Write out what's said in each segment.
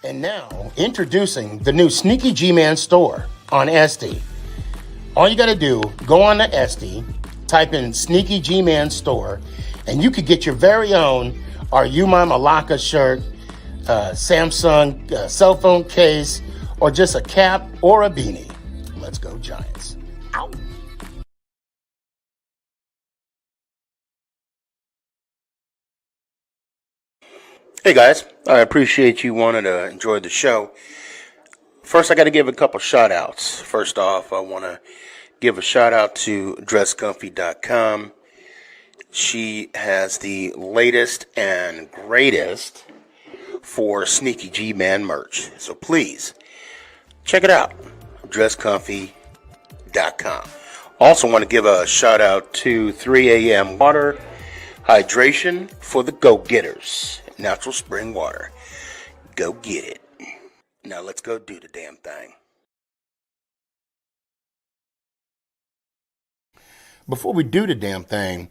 And now, introducing the new Sneaky G-Man store on SD. All you got to do, go on to SD, type in Sneaky G-Man store, and you could get your very own Are You My Malacca shirt, Samsung cell phone case, or just a cap or a beanie. Let's go Giants. Ow. Hey guys, I appreciate you wanting to enjoy the show. First, I got to give a couple shout outs. First off, I want to give a shout out to dresscomfy.com. She has the latest and greatest for Sneaky G-Man merch. So please, check it out. dresscomfy.com. Also want to give a shout out to 3 a.m. Water Hydration for the go-getters. Natural spring water. Go get it. Now let's go do the damn thing. Before we do the damn thing,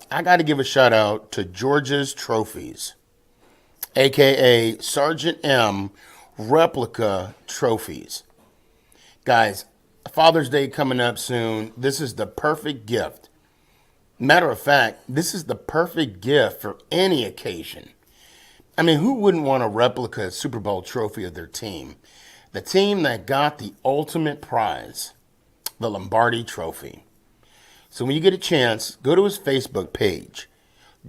I got to give a shout out to George's Trophies, aka Sergeant M replica trophies. Guys, Father's Day coming up soon. This is the perfect gift. Matter of fact, this is the perfect gift for any occasion. I mean, who wouldn't want a replica Super Bowl trophy of their team? The team that got the ultimate prize, the Lombardi Trophy. So when you get a chance, go to his Facebook page,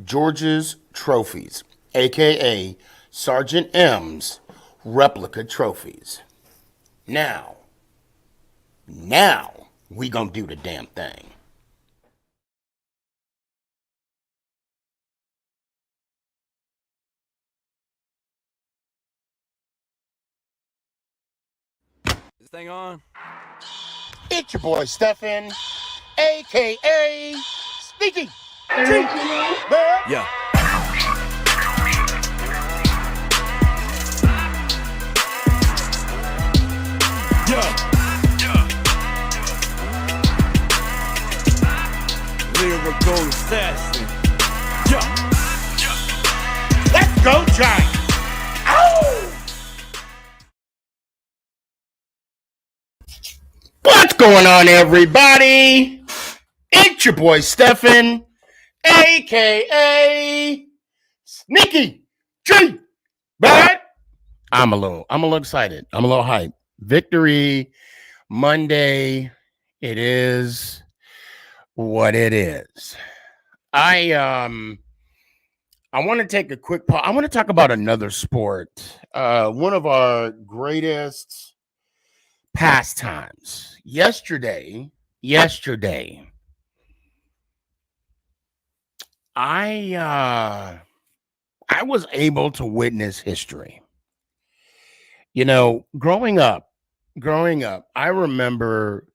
George's Trophies, a.k.a. Sergeant M's Replica Trophies. Now, we gonna do the damn thing. This thing on? It's your boy Stefan, a.k.a. Sneaky G. Yeah. Lyrical assassin. Let's go Giants. Ow! What's going on, everybody? It's your boy Stefan, a.k.a. Sneaky G. But I'm a little excited. I'm a little hyped. Victory Monday. It is what it is. I want to take a quick pause. I want to talk about another sport. One of our greatest pastimes. Yesterday, I was able to witness history. You know, growing up, I remember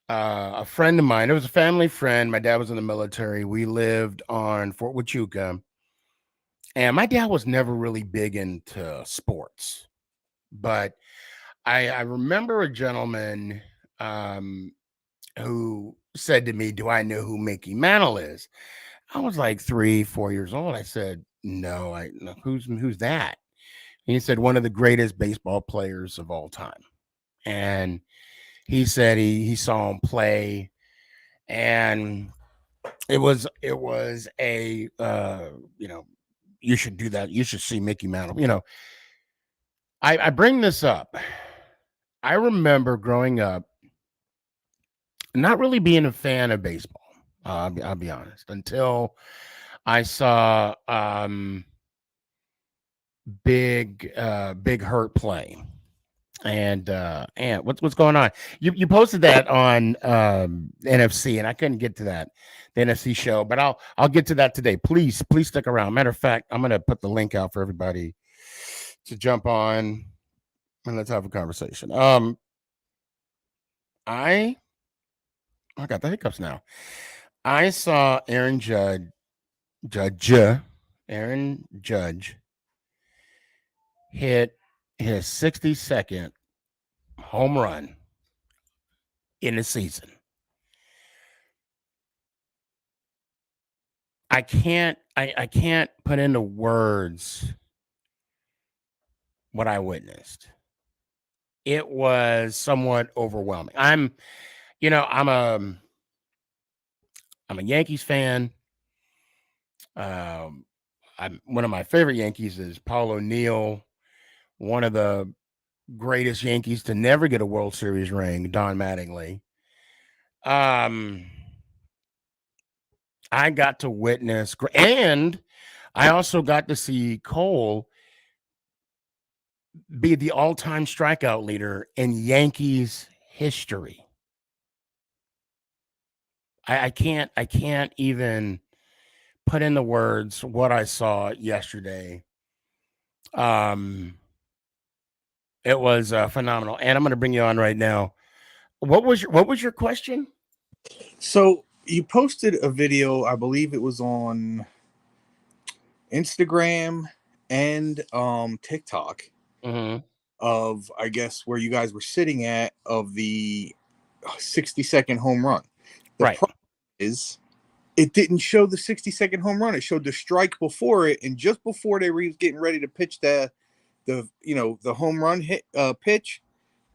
a friend of mine. It was a family friend. My dad was in the military. We lived on Fort Huachuca, and my dad was never really big into sports, but I remember a gentleman who said to me, "Do I know who Mickey Mantle is?" I was like 3-4 years old. I said, "No, who's that?" And he said, "One of the greatest baseball players of all time." And he said he saw him play, and it was a you should do that. You should see Mickey Mantle. You know, I bring this up. I remember growing up not really being a fan of baseball. I'll be honest, until I saw Big Hurt play. And what's going on? You posted that on NFC, and I couldn't get to that, the NFC show, but I'll get to that today. Please stick around. Matter of fact, I'm gonna put the link out for everybody to jump on and let's have a conversation. I got the hiccups now. I saw Aaron Judge hit his 62nd home run in the season. I can't put into words what I witnessed. It was somewhat overwhelming. I'm a Yankees fan. Um, one of my favorite Yankees is Paul O'Neill, one of the greatest Yankees to never get a World Series ring, Don Mattingly. I got to witness, and I also got to see Cole be the all-time strikeout leader in Yankees history. I can't even put in the words what I saw yesterday. It was phenomenal, and I'm going to bring you on right now. What was your question? So you posted a video, I believe it was on Instagram and TikTok, of, I guess, where you guys were sitting at, of the 60-second home run. The problem is it didn't show the 60-second home run. It showed the strike before it, and just before they were getting ready to pitch the home run hit pitch,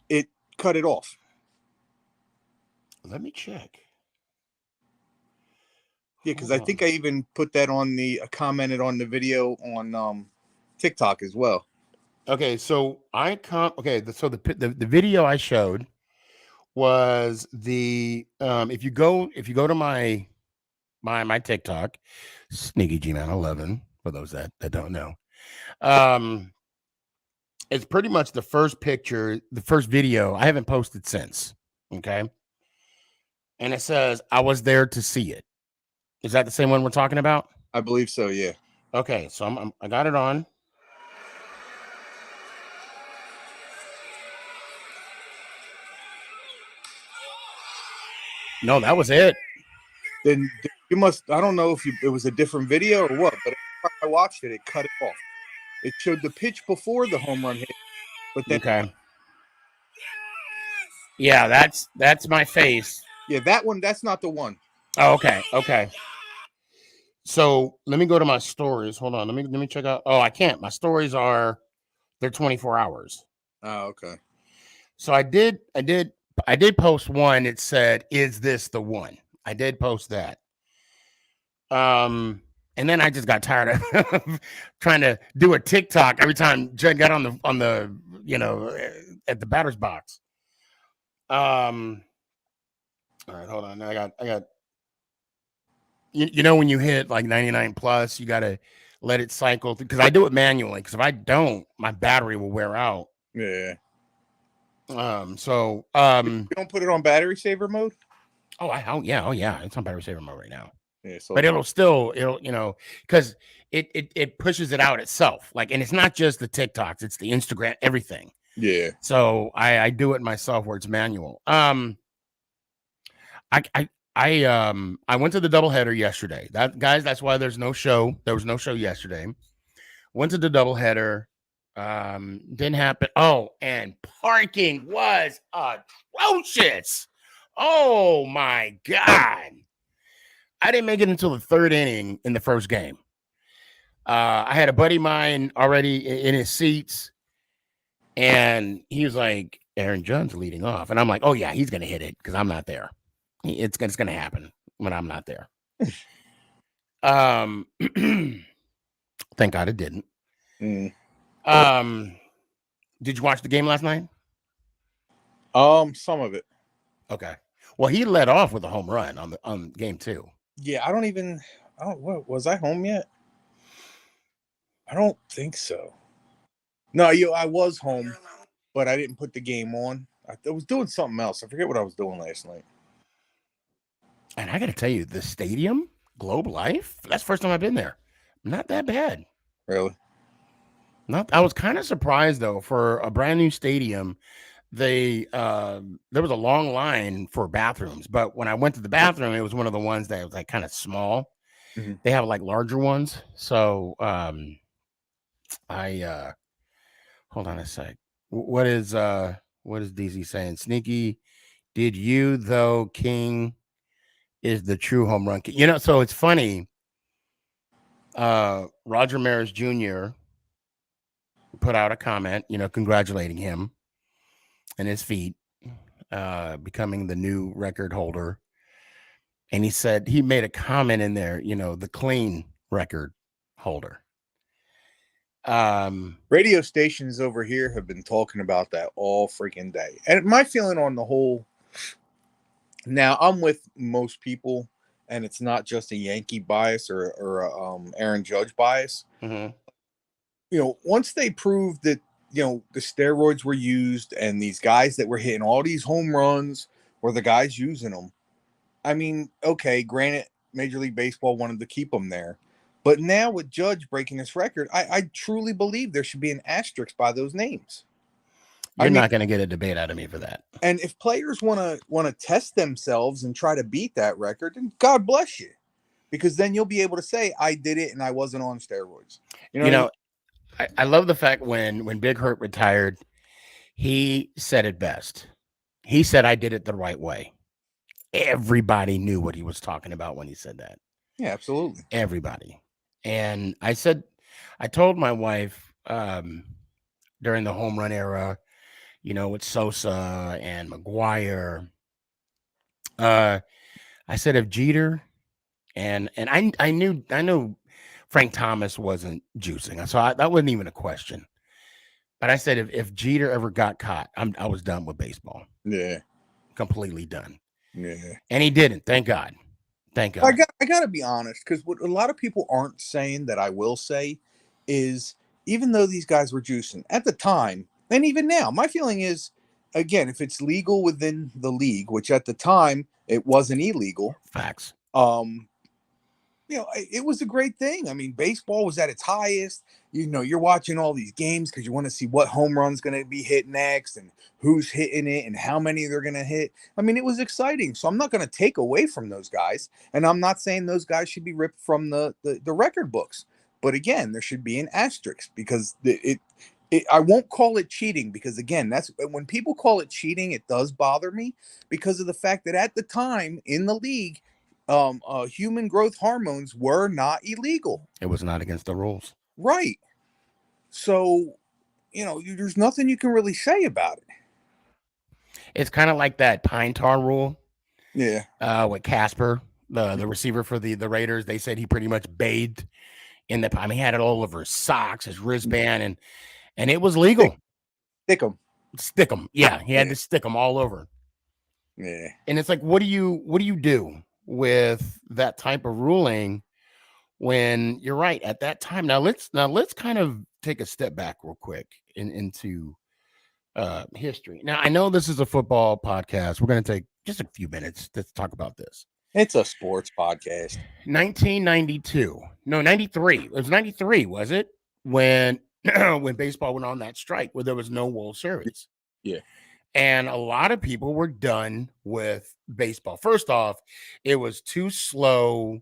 it cut it off. Let me check. Yeah, because I think I even put that on commented on the video on TikTok as well. Okay, so the video I showed was the if you go to my TikTok, Sneakyg 11, for those that don't know. It's pretty much the first picture, the first video. I haven't posted since. Okay. And it says, I was there to see it. Is that the same one we're talking about? I believe so, yeah. Okay, so I got it on. No, that was it. Then you must, I don't know if it was a different video or what, but I watched it, it cut it off. It showed the pitch before the home run hit, but then okay. Yeah, that's my face. Yeah, that one, that's not the one. Oh, okay. So let me go to my stories. Hold on. Let me check out. Oh, I can't. My stories they're 24 hours. Oh, okay. So I did post one. It said, "Is this the one?" I did post that. And then I just got tired of trying to do a TikTok every time Jen got on the at the batter's box. All right, hold on. I got when you hit like 99 plus, you got to let it cycle, because I do it manually, because if I don't, my battery will wear out. Yeah. You don't put it on battery saver mode? Oh yeah, it's on battery saver mode right now. Yeah, so but it'll because it pushes it out itself, like, and it's not just the TikToks, it's the Instagram, everything. Yeah. So I do it myself where it's manual. I went to the doubleheader yesterday. That's why there's no show. There was no show yesterday. Went to the doubleheader. Didn't happen. Oh, and parking was atrocious. Oh my God. I didn't make it until the third inning in the first game. I had a buddy of mine already in his seats, and he was like, Aaron Judge's leading off. And I'm like, oh yeah, he's going to hit it because I'm not there. It's going to happen when I'm not there. Thank God it didn't. Did you watch the game last night? Some of it. Okay. Well, he led off with a home run on game 2. Yeah, what was I home yet? I don't think so. No, I was home, but I didn't put the game on. I was doing something else. I forget what I was doing last night. And I got to tell you, the stadium, Globe Life, that's the first time I've been there. Not that bad. Really? I was kind of surprised, though, for a brand new stadium. There was a long line for bathrooms, but when I went to the bathroom, it was one of the ones that was like kind of small. Mm-hmm. They have like larger ones. So I hold on a sec. What is DZ saying? Sneaky, did you though? King is the true home run king. So it's funny. Roger Maris Jr. put out a comment, congratulating him and his feat, becoming the new record holder. And he made a comment in there, the clean record holder. Radio stations over here have been talking about that all freaking day. And my feeling on the whole, now I'm with most people, and it's not just a Yankee bias or Aaron Judge bias. Mm-hmm. Once they proved that, the steroids were used and these guys that were hitting all these home runs were the guys using them. I mean, okay, granted, Major League Baseball wanted to keep them there. But now with Judge breaking this record, I truly believe there should be an asterisk by those names. You're not going to get a debate out of me for that. And if players want to test themselves and try to beat that record, then God bless you, because then you'll be able to say I did it and I wasn't on steroids. I love the fact when Big Hurt retired, he said it best. He said, "I did it the right way." Everybody knew what he was talking about when he said that. Yeah, absolutely. Everybody. And I told my wife during the home run era, with Sosa and McGuire, I said, if Jeter and I knew Frank Thomas wasn't juicing, so that wasn't even a question. But I said, if Jeter ever got caught, I was done with baseball. Yeah, completely done. Yeah, and he didn't. Thank God. Thank God. I got to be honest, because what a lot of people aren't saying that I will say is, even though these guys were juicing at the time, and even now, my feeling is, again, if it's legal within the league, which at the time it wasn't illegal. Facts. It was a great thing. I mean, baseball was at its highest. You're watching all these games because you want to see what home run's going to be hit next and who's hitting it and how many they're going to hit. I mean, it was exciting. So I'm not going to take away from those guys. And I'm not saying those guys should be ripped from the record books. But again, there should be an asterisk, because I won't call it cheating, because again, that's when people call it cheating, it does bother me, because of the fact that at the time in the league, human growth hormones were not illegal. It was not against the rules. Right. So, there's nothing you can really say about it. It's kind of like that pine tar rule. Yeah. With Casper, the receiver for the Raiders, they said he pretty much bathed in the, he had it all over his socks, his wristband, and it was legal. Stick them. Yeah. He had to stick them all over. Yeah. And it's like, what do you do with that type of ruling when you're right at that time? Now let's kind of take a step back real quick into history. Now I know this is a football podcast. We're going to take just a few minutes to talk about this. It's a sports podcast. 1992. No, 93. It was 93, was it? When baseball went on that strike where there was no World Series. Yeah. And a lot of people were done with baseball. First off, it was too slow.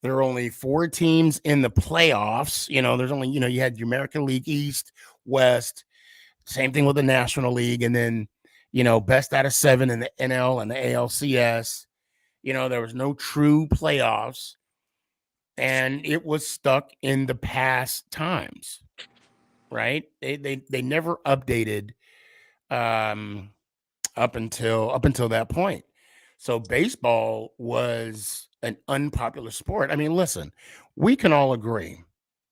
There were only 4 teams in the playoffs. There's only, you had your American League East, West, same thing with the National League. And then, best out of 7 in the NL and the ALCS. There was no true playoffs. And it was stuck in the past times, right? They never updated up until that point. So baseball was an unpopular sport. I mean, listen, we can all agree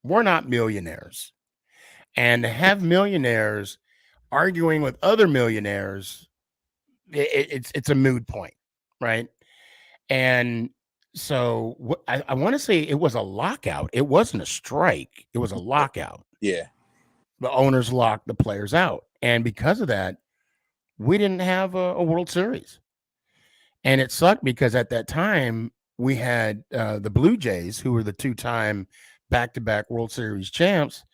we're not millionaires, and to have millionaires arguing with other millionaires, it's a moot point, right? And so I want to say it was a lockout. It wasn't a strike. It was a lockout. Yeah. The owners locked the players out. And because of that, we didn't have a World Series. And it sucked because at that time, we had the Blue Jays, who were the 2-time back-to-back World Series champs.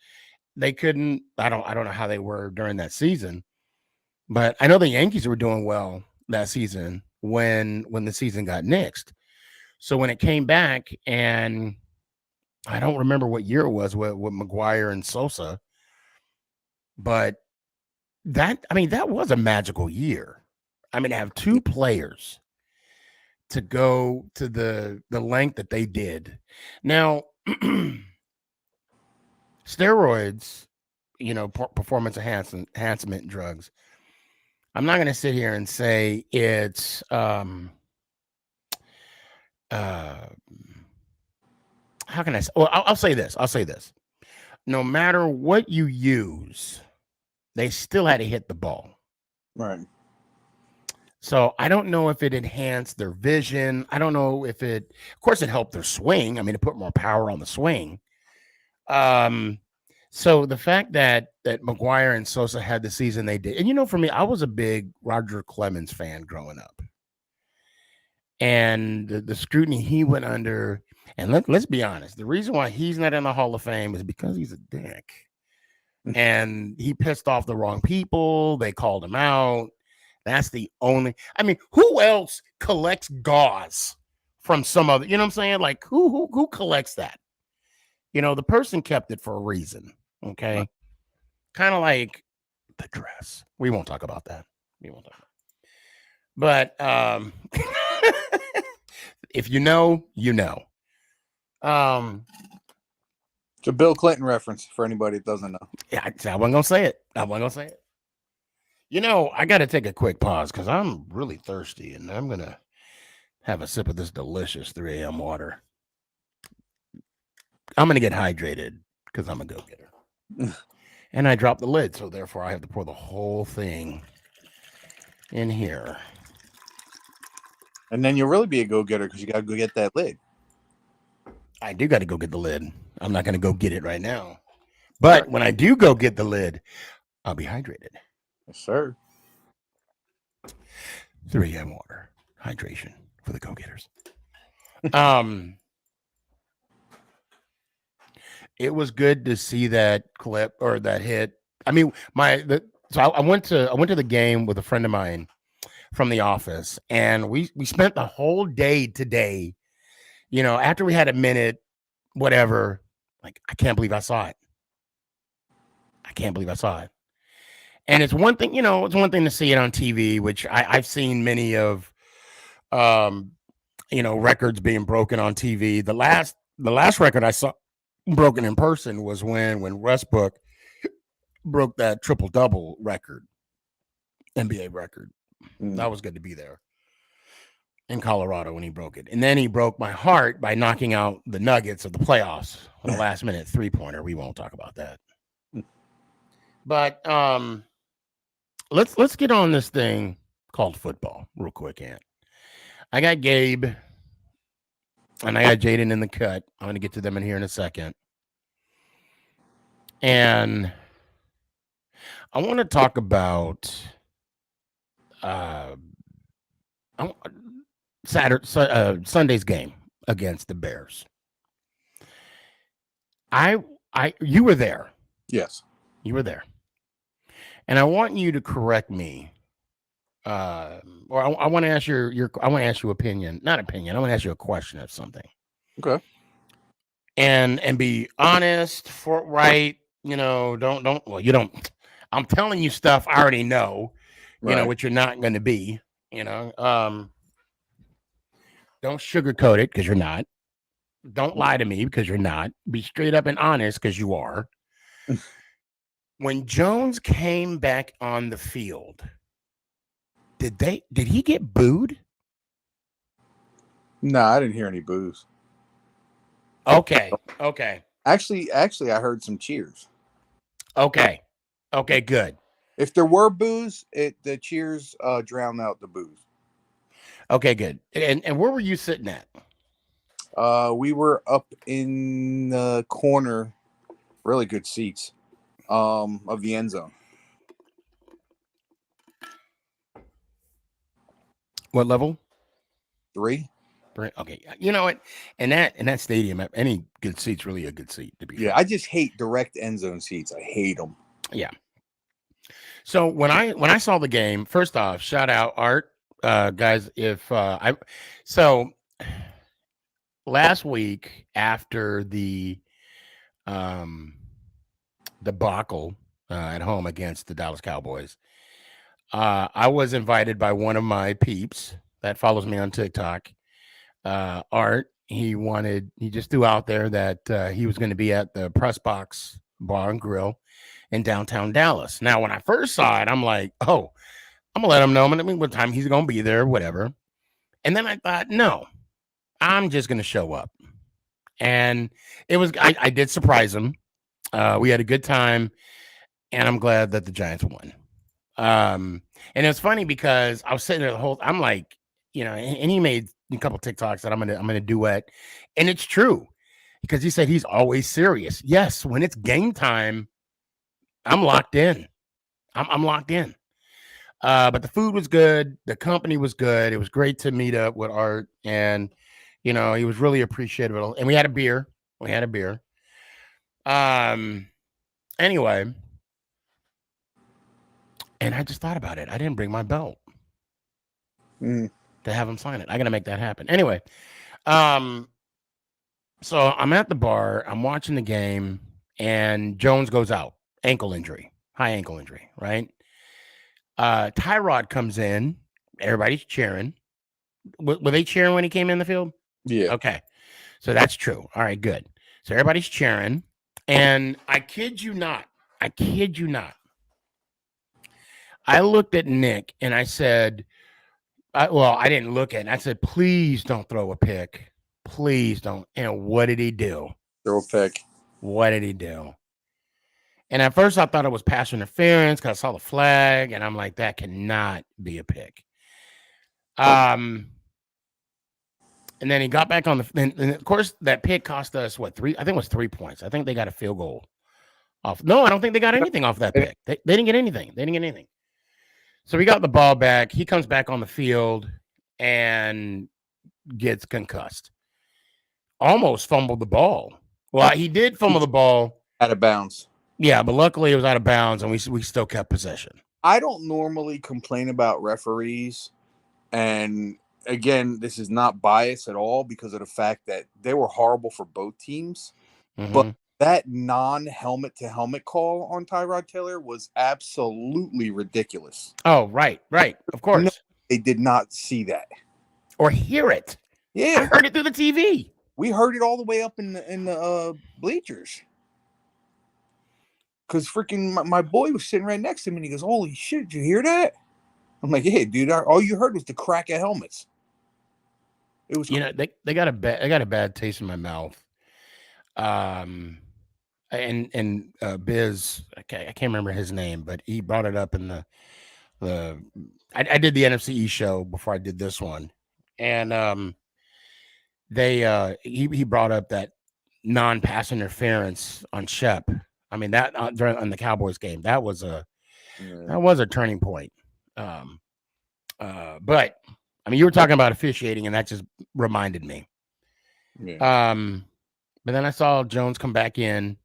They couldn't, I don't know how they were during that season, but I know the Yankees were doing well that season when the season got nixed. So when it came back, and I don't remember what year it was with McGuire and Sosa, but that was a magical year. I mean, to have 2 players to go to the length that they did. Now, steroids performance enhancement drugs. I'm not going to sit here and say it's how can I say? Well, I'll say this. No matter what you use, they still had to hit the ball. Right. So I don't know if it enhanced their vision. I don't know if of course, it helped their swing. I mean, it put more power on the swing. So the fact that McGuire and Sosa had the season they did, and for me, I was a big Roger Clemens fan growing up. And the scrutiny he went under, and let's be honest, the reason why he's not in the Hall of Fame is because he's a dick. And he pissed off the wrong people. They called him out. That's the only, I mean, who else collects gauze from some other, you know what I'm saying? Like who collects that? The person kept it for a reason. Okay. Kind of like the dress. We won't talk about that. But if you know, you know. It's a Bill Clinton reference for anybody that doesn't know. Yeah, I wasn't gonna say it. I got to take a quick pause because I'm really thirsty, and I'm gonna have a sip of this delicious 3 a.m. water. I'm gonna get hydrated because I'm a go-getter, and I dropped the lid, so therefore I have to pour the whole thing in here. And then you'll really be a go-getter because you got to go get that lid. I do got to go get the lid. I'm not going to go get it right now. But when I do go get the lid, I'll be hydrated. Yes, sir. 3 a.m. water. Hydration for the go-getters. It was good to see that clip or that hit. I mean, I went to the game with a friend of mine from the office, and we spent the whole day today, after we had a minute, whatever, like, I can't believe I saw it. And it's one thing, to see it on TV, which I've seen many of, records being broken on TV. The last record I saw broken in person was when Westbrook broke that triple-double record, NBA record. That was good to be there in Colorado when he broke it. And then he broke my heart by knocking out the Nuggets of the playoffs on the last minute 3-pointer. We won't talk about that. But let's get on this thing called football real quick, Ant. I got Gabe and I got Jaden in the cut. I'm going to get to them in here in a second. And I want to talk about Sunday's game against the Bears. You were there. Yes. You were there. And I want you to correct me. Or I want to ask I want to ask you not opinion. I want to ask you a question of something. Okay. And be honest, forthright, don't. I'm telling you stuff I already know, what you're not going to be, don't sugarcoat it because you're not. Don't lie to me because you're not. Be straight up and honest because you are. When Jones came back on the field, did he get booed? No, I didn't hear any boos. Okay. Actually, I heard some cheers. Okay, good. If there were boos, the cheers drowned out the boos. Okay, good. And where were you sitting at? We were up in the corner, really good seats, of the end zone. What level? 3. Okay, you know what? In that stadium, any good seat's really a good seat to be. Yeah, I just hate direct end zone seats. I hate them. Yeah. So when I saw the game, first off, shout out Art, guys. Last week after the debacle at home against the Dallas Cowboys, I was invited by one of my peeps that follows me on TikTok. Art, he just threw out there that he was going to be at the Press Box Bar and Grill in downtown Dallas. Now, when I first saw it, I'm like, oh, I'm gonna let him know what time he's gonna be there, whatever. And then I thought, no, I'm just gonna show up. And I did surprise him. We had a good time, and I'm glad that the Giants won. And it's funny because I was sitting there I'm like, and he made a couple TikToks that I'm gonna duet, and it's true because he said he's always serious. Yes, when it's game time, I'm locked in. I'm locked in. But the food was good, the company was good. It was great to meet up with Art, and he was really appreciative. And we had a beer. Anyway. And I just thought about it. I didn't bring my belt to have him sign it. I got to make that happen. Anyway, so I'm at the bar. I'm watching the game, and Jones goes out. High ankle injury, right? Tyrod comes in. Everybody's cheering. Were they cheering when he came in the field? Yeah. Okay. So that's true. All right, good. So everybody's cheering. And I kid you not. I looked at Nick and I said, I didn't look at it. I said, please don't throw a pick. Please don't. And what did he do? Throw a pick. What did he do? And at first I thought it was pass interference because I saw the flag. And I'm like, that cannot be a pick. And then he got back on and of course, that pick cost us, 3? I think it was 3 points. I think they got a field goal off. No, I don't think they got anything off that pick. They didn't get anything. So we got the ball back. He comes back on the field and gets concussed. Almost fumbled the ball. Well, he did fumble the ball. Out of bounds. Yeah, but luckily it was out of bounds, and we still kept possession. I don't normally complain about referees. And again, this is not bias at all because of the fact that they were horrible for both teams. Mm-hmm. But that non-helmet to helmet call on Tyrod Taylor was absolutely ridiculous. Oh, right. Of course. No, they did not see that. Or hear it. Yeah. I heard it through the TV. We heard it all the way up in the bleachers. Because freaking my boy was sitting right next to me and he goes, holy shit, did you hear that? I'm like, yeah, dude, all you heard was the crack of helmets. It was they got a bad taste in my mouth. And Biz, I can't remember his name, but he brought it up in I did the NFC East show before I did this one, and he brought up that non-pass interference on Shep. I mean that on the Cowboys game, that was a turning point. But I mean, you were talking about officiating, and that just reminded me. Yeah. But then I saw Jones come back in.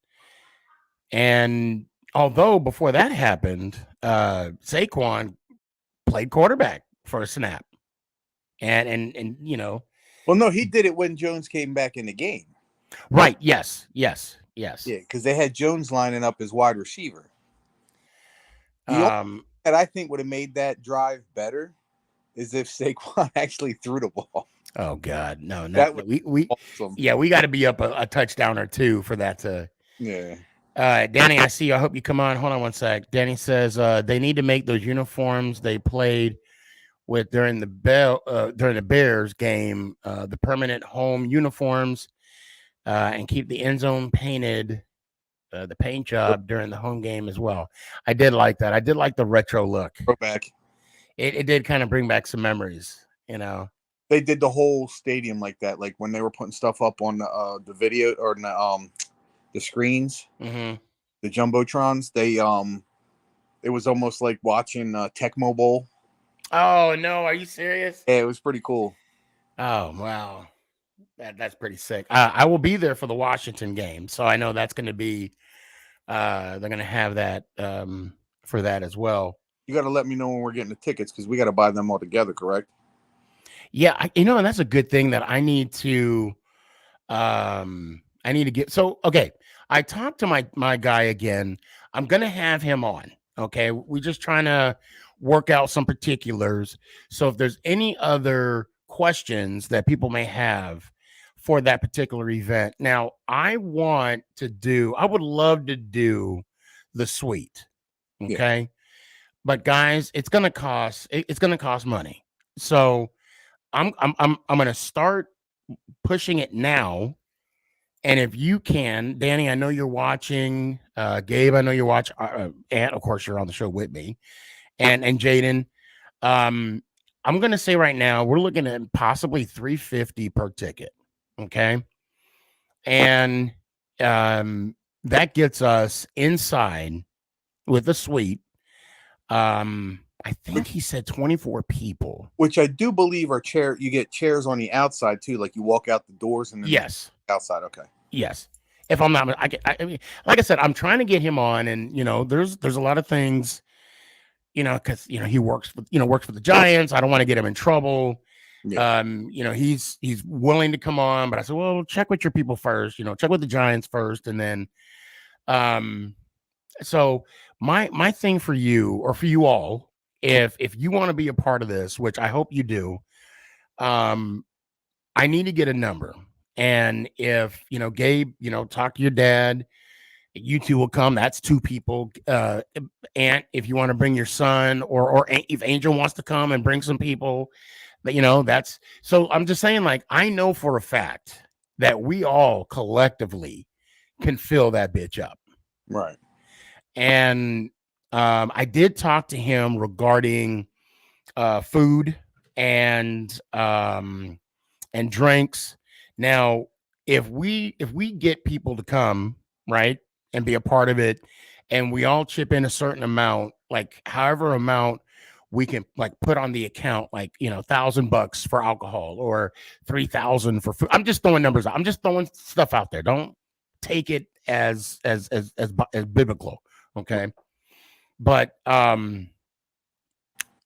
And although before that happened, Saquon played quarterback for a snap. And Well, no, he did it when Jones came back in the game. Right. Yes. Yeah, because they had Jones lining up as wide receiver. And I think would have made that drive better is if Saquon actually threw the ball. Oh God, no! We awesome. Yeah, we got to be up a touchdown or two for that to. Yeah. Danny, I see you. I hope you come on. Hold on one sec. Danny says they need to make those uniforms they played with during the Bears game, the permanent home uniforms, and keep the end zone painted, the paint job during the home game as well. I did like that. I did like the retro look. Throwback. It did kind of bring back some memories, They did the whole stadium like that, like when they were putting stuff up on the video or the screens, mm-hmm. the jumbotrons. They it was almost like watching Tecmo Bowl. Oh no, are you serious? Yeah, it was pretty cool. Oh wow, that's pretty sick. I will be there for the Washington game, so I know that's going to be. They're going to have that for that as well. You got to let me know when we're getting the tickets because we got to buy them all together, correct? Yeah, and that's a good thing that I need to. I need to get. So okay, I talked to my guy again. I'm gonna have him on. Okay, we're just trying to work out some particulars. So if there's any other questions that people may have for that particular event, now I would love to do the suite. Okay. Yeah. But guys, it's going to cost money. So I'm going to start pushing it now. And if you can, Danny, I know you're watching, Gabe, I know you're watching, and of course you're on the show with me, and Jaden. I'm going to say right now, we're looking at possibly $350 per ticket. Okay. And that gets us inside with a suite. I think he said 24 people, which I do believe are you get chairs on the outside too, like you walk out the doors and then yes, outside. Okay. Yes. If I'm not, I mean, like I said, I'm trying to get him on, and there's a lot of things, because he works for the Giants. I don't want to get him in trouble. Yeah. He's willing to come on, but I said, well, check with your people first. Check with the Giants first, and then, so my thing for you, or for you all, if you want to be a part of this, which I hope you do, I need to get a number. And if, Gabe, talk to your dad, you two will come. That's 2 people. And if you want to bring your son, or if Angel wants to come and bring some people, that's, so I'm just saying, like, I know for a fact that we all collectively can fill that bitch up. Right. And I did talk to him regarding food and drinks. Now, if we get people to come, right, and be a part of it, and we all chip in a certain amount, like however amount we can, like, put on the account, like, $1,000 for alcohol or 3,000 for food. I'm just throwing numbers out. I'm just throwing stuff out there. Don't take it as biblical, okay? But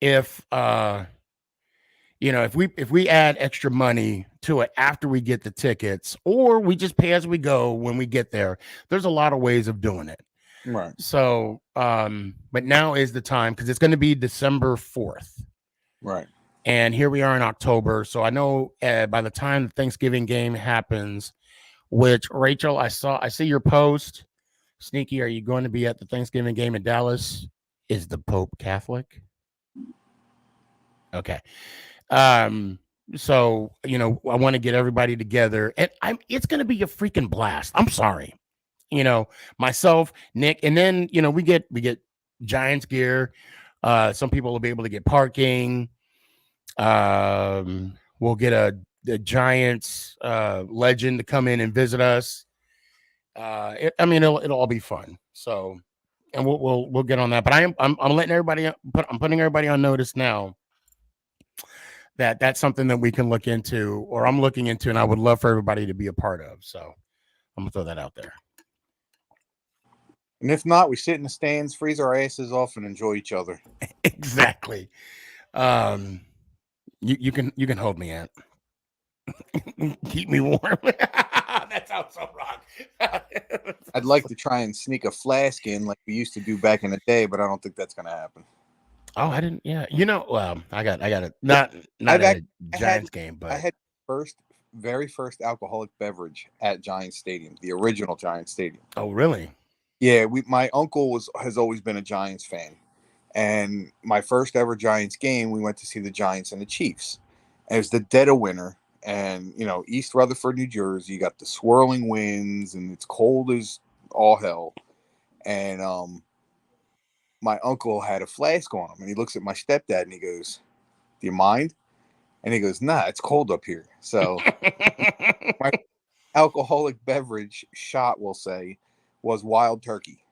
if if we add extra money to it after we get the tickets, or we just pay as we go when we get there, there's a lot of ways of doing it. Right. So, but now is the time, because it's going to be December 4th. Right. And here we are in October. So I know by the time the Thanksgiving game happens, which, Rachel, I see your post. Sneaky, are you going to be at the Thanksgiving game in Dallas? Is the Pope Catholic? Okay. So, I want to get everybody together, and it's going to be a freaking blast. I'm sorry. Myself, Nick, and then, we get Giants gear. Some people will be able to get parking. We'll get a Giants, legend to come in and visit us. It'll all be fun. So, and we'll get on that, but I'm letting everybody, I'm putting everybody on notice now that that's something that we can look into, or I'm looking into, and I would love for everybody to be a part of. So I'm gonna throw that out there. And if not, we sit in the stands, freeze our asses off, and enjoy each other. Exactly. You can hold me, Aunt. Keep me warm. That sounds so wrong. I'd like to try and sneak a flask in like we used to do back in the day, but I don't think that's gonna happen. Oh, I didn't. Yeah, I got it. Not a Giants game, but I had very first alcoholic beverage at Giants Stadium, the original Giants Stadium. Oh, really? Yeah, my uncle has always been a Giants fan, and my first ever Giants game, we went to see the Giants and the Chiefs. And it was the dead of winter, and East Rutherford, New Jersey, you got the swirling winds, and it's cold as all hell, and my uncle had a flask on him, and he looks at my stepdad and he goes, "Do you mind?" And he goes, "Nah, it's cold up here." So my alcoholic beverage shot, we'll say, was wild turkey.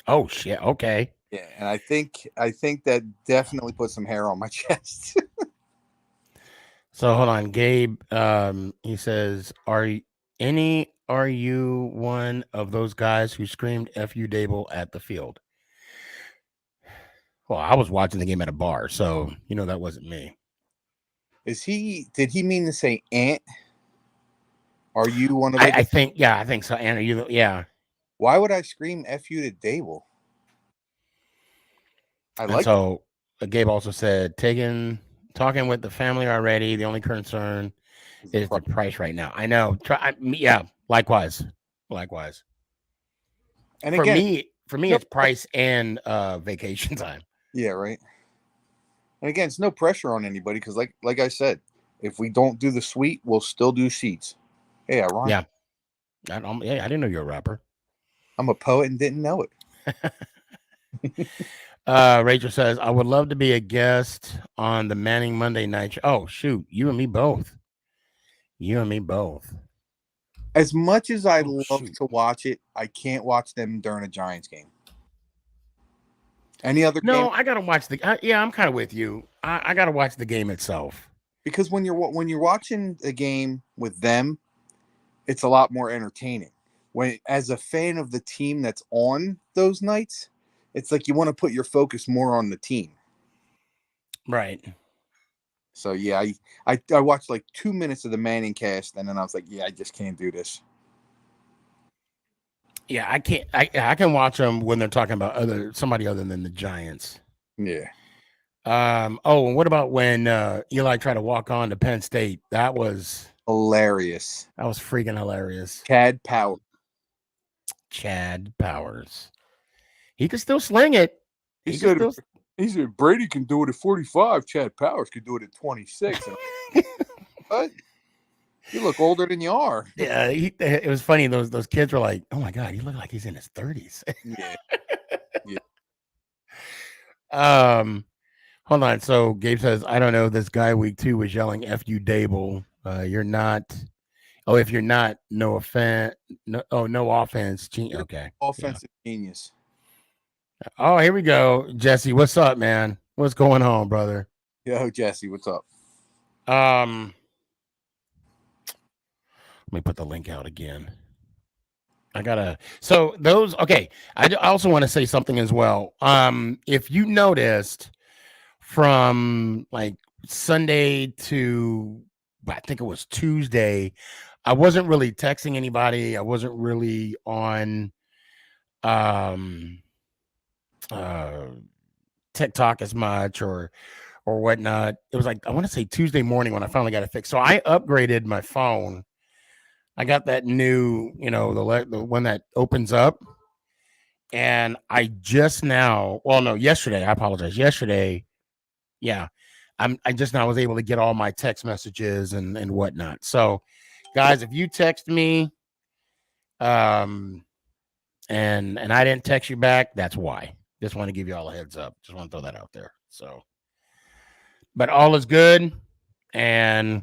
Oh shit! Okay. Yeah, and I think that definitely put some hair on my chest. So hold on, Gabe. He says, "Are you one of those guys who screamed F you Dable at the field?" Well, I was watching the game at a bar, so that wasn't me. Did he mean to say Ant? Are you one of those? I think so. Ant, are you? Yeah. Why would I scream F you to Dable? So Gabe also said, talking with the family already. The only concern is the price right now. I know. Yeah. Likewise. And For me, it's price and vacation time. Yeah, right. And again, it's no pressure on anybody because, like I said, if we don't do the suite, we'll still do sheets. Hey, I rhyme. Yeah. I didn't know you were a rapper. I'm a poet and didn't know it. Rachel says, I would love to be a guest on the Manning Monday night show. Oh, shoot. You and me both. As much as I love to watch it, I can't watch them during a Giants game. Any other game? No, I got to watch I'm kind of with you. I got to watch the game itself. Because when you're watching a game with them, it's a lot more entertaining. As a fan of the team that's on those nights, it's like you want to put your focus more on the team. Right. So yeah, I watched like 2 minutes of the Manning cast, and then I was like, yeah, I just can't do this. Yeah, I can't. I can watch them when they're talking about somebody other than the Giants. Yeah. Oh, and what about when Eli tried to walk on to Penn State? That was hilarious. That was freaking hilarious. Chad Powers. He could still sling it. He said Brady can do it at 45. Chad Powers could do it at 26. What? You look older than you are. Yeah, it was funny. Those kids were like, "Oh my god, he looked like he's in his 30s." Yeah. Hold on. So Gabe says, "I don't know. This guy week 2 was yelling F you, Dable. You're not. Oh, if you're not, no offense. No offense. Okay. Offensive genius. Oh, here we go. Jesse, what's up, man? What's going on, brother? Yo, Jesse, what's up? Let me put the link out again. Okay. I also want to say something as well. If you noticed from like Sunday to, I think it was Tuesday, I wasn't really texting anybody. I wasn't really on, TikTok as much or whatnot. It was like, I want to say Tuesday morning when I finally got it fixed. So I upgraded my phone. I got that new, the one that opens up, and yesterday, I apologize. Yesterday. Yeah. I just now was able to get all my text messages and whatnot. So guys, if you text me, and I didn't text you back, that's why. Just want to give you all a heads up. Just want to throw that out there. So, but all is good. And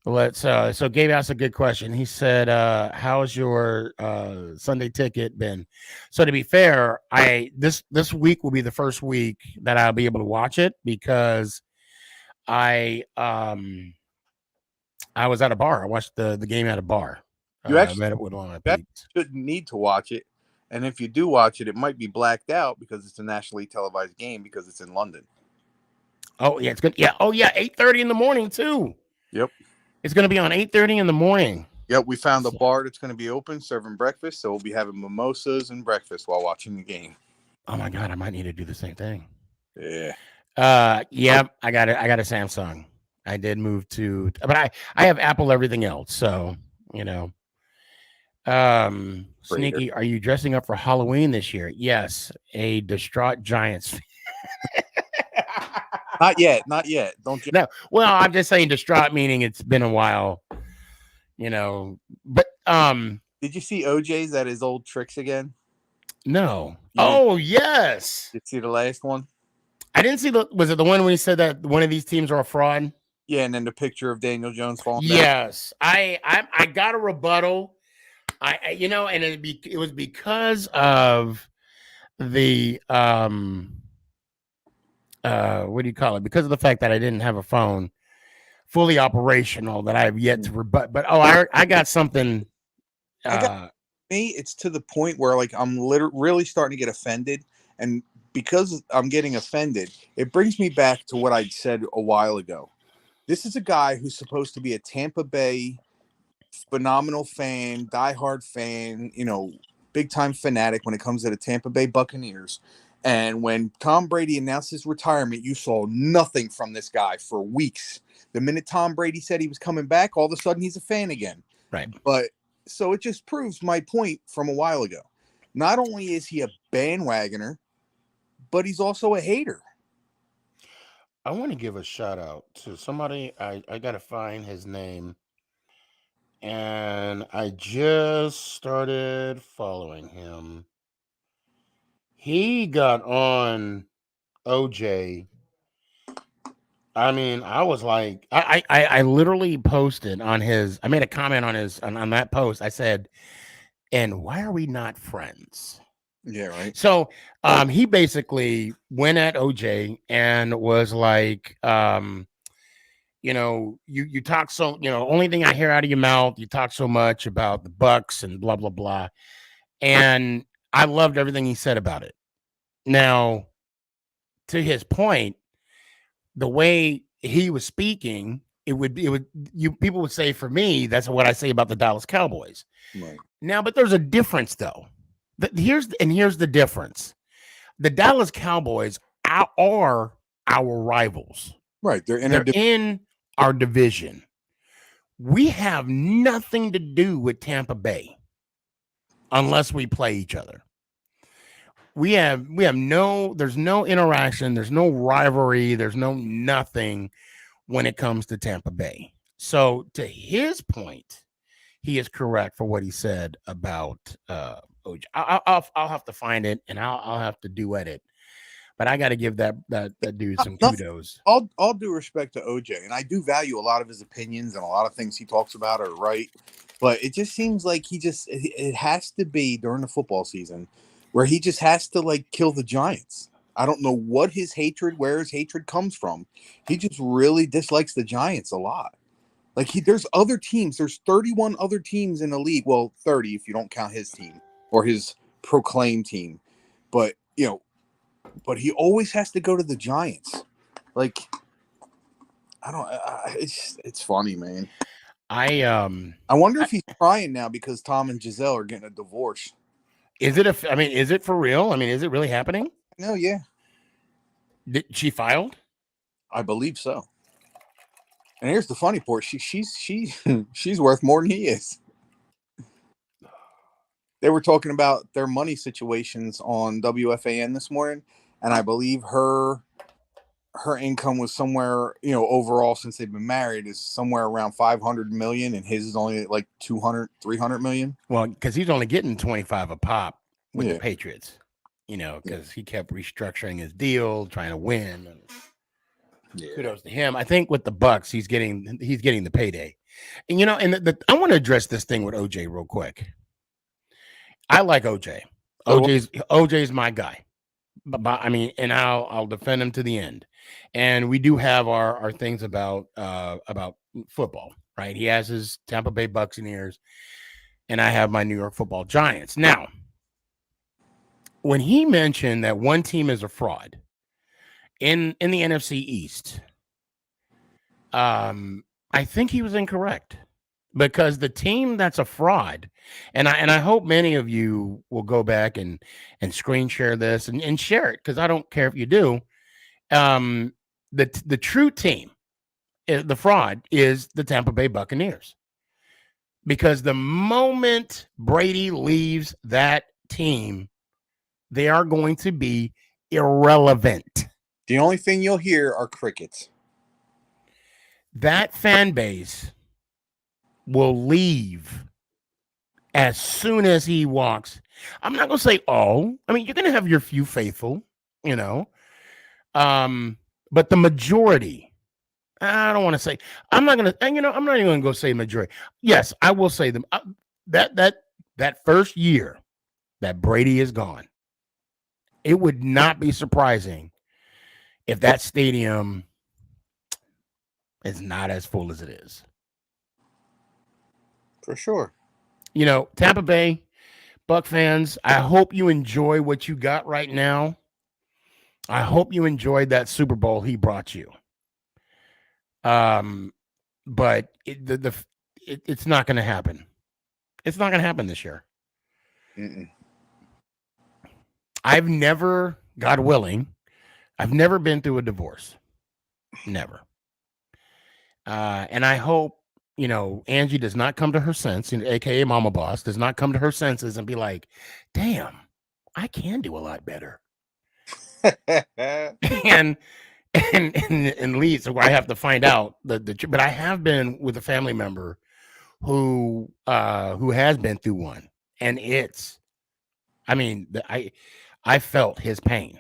so Gabe asked a good question. He said, how's your Sunday ticket been? So to be fair, this week will be the first week that I'll be able to watch it because I was at a bar. I watched the game at a bar. You actually met it with one of my peeps. Shouldn't need to watch it. And if you do watch it, it might be blacked out because it's a nationally televised game because it's in London. Oh, yeah, it's good. Yeah. Oh, yeah, 8:30 in the morning, too. Yep. It's going to be on 8:30 in the morning. Yep, we found a bar that's going to be open serving breakfast, so we'll be having mimosas and breakfast while watching the game. Oh, my God, I might need to do the same thing. Yeah. Yeah, I got it. I got a Samsung. I did move to, but I have Apple everything else, so, Sneaky, are you dressing up for Halloween this year? Yes, a distraught Giants. Not yet. Don't you? No, well, I'm just saying distraught meaning it's been a while, but did you see OJ's at his old tricks again? No. Oh, yes. Did you see the last one? I didn't see was it the one when he said that one of these teams are a fraud? Yeah, and then the picture of Daniel Jones falling down. Yes. I got a rebuttal. And it was because of the what do you call it? Because of the fact that I didn't have a phone fully operational that I have yet to rebut. But I got something. Me, it's to the point where like I'm really starting to get offended, and because I'm getting offended, it brings me back to what I said a while ago. This is a guy who's supposed to be a Tampa Bay phenomenal fan, diehard fan, big time fanatic when it comes to the Tampa Bay Buccaneers. And when Tom Brady announced his retirement, you saw nothing from this guy for weeks. The minute Tom Brady said he was coming back, all of a sudden he's a fan again. Right. But so it just proves my point from a while ago. Not only is he a bandwagoner, but he's also a hater. I want to give a shout out to somebody. I got to find his name. And I just started following him. He got on OJ. I mean, I was like, I literally posted on his, I made a comment on his, on that post. I said, and why are we not friends? Yeah, right. So he basically went at OJ and was like, you talk so, only thing I hear out of your mouth, you talk so much about the Bucks and blah, blah, blah. And I loved everything he said about it. Now, to his point, the way he was speaking, people would say, for me, that's what I say about the Dallas Cowboys. Right. Now, but there's a difference though. Here's the difference. The Dallas Cowboys are our rivals. Right. They're in our division. We have nothing to do with Tampa Bay unless we play each other. There's no interaction, there's no rivalry, there's no nothing when it comes to Tampa Bay. So to his point, he is correct for what he said about OJ. I'll have to find it and I'll have to duet it. But I got to give that dude some kudos. All due respect to OJ, and I do value a lot of his opinions and a lot of things he talks about are right. But it just seems like it has to be during the football season where he just has to like kill the Giants. I don't know where his hatred comes from. He just really dislikes the Giants a lot. Like there's other teams. There's 31 other teams in the league. Well, 30 if you don't count his team or his proclaimed team. But but he always has to go to the Giants. Like it's funny, man. I wonder if he's crying now because Tom and Giselle are getting a divorce. Is it for real? I mean, is it really happening? No, yeah. She filed? I believe so. And here's the funny part: she's worth more than he is. They were talking about their money situations on WFAN this morning, and I believe her income was somewhere, overall since they've been married is somewhere around 500 million, and his is only like 200, 300 million. Well, because he's only getting 25 a pop with the Patriots, because he kept restructuring his deal, trying to win. Kudos to him. I think with the Bucks, he's getting the payday. And I want to address this thing with OJ real quick. I like OJ. OJ's my guy. But I mean, and I'll defend him to the end. And we do have our things about football, right? He has his Tampa Bay Buccaneers, and I have my New York Football Giants. Now, when he mentioned that one team is a fraud in the NFC East, I think he was incorrect. Because the team that's a fraud, and I hope many of you will go back and screen share this and share it, because I don't care if you do. The true team, the fraud, is the Tampa Bay Buccaneers. Because the moment Brady leaves that team, they are going to be irrelevant. The only thing you'll hear are crickets. That fan base will leave as soon as he walks. I'm not going to say all. I mean, you're going to have your few faithful, but the majority, I don't want to say, I'm not going to, I'm not even going to go say majority. Yes, I will say them. That first year that Brady is gone, it would not be surprising if that stadium is not as full as it is. For sure. Tampa Bay Buck fans, I hope you enjoy what you got right now. I hope you enjoyed that Super Bowl he brought you. But it's not going to happen. It's not going to happen this year. Mm-mm. I've never, God willing, I've never been through a divorce. Never. And I hope, Angie does not come to her sense, aka Mama Boss, does not come to her senses and be like, damn, I can do a lot better. and Leeds, where I have to find out but I have been with a family member who has been through one, and I felt his pain.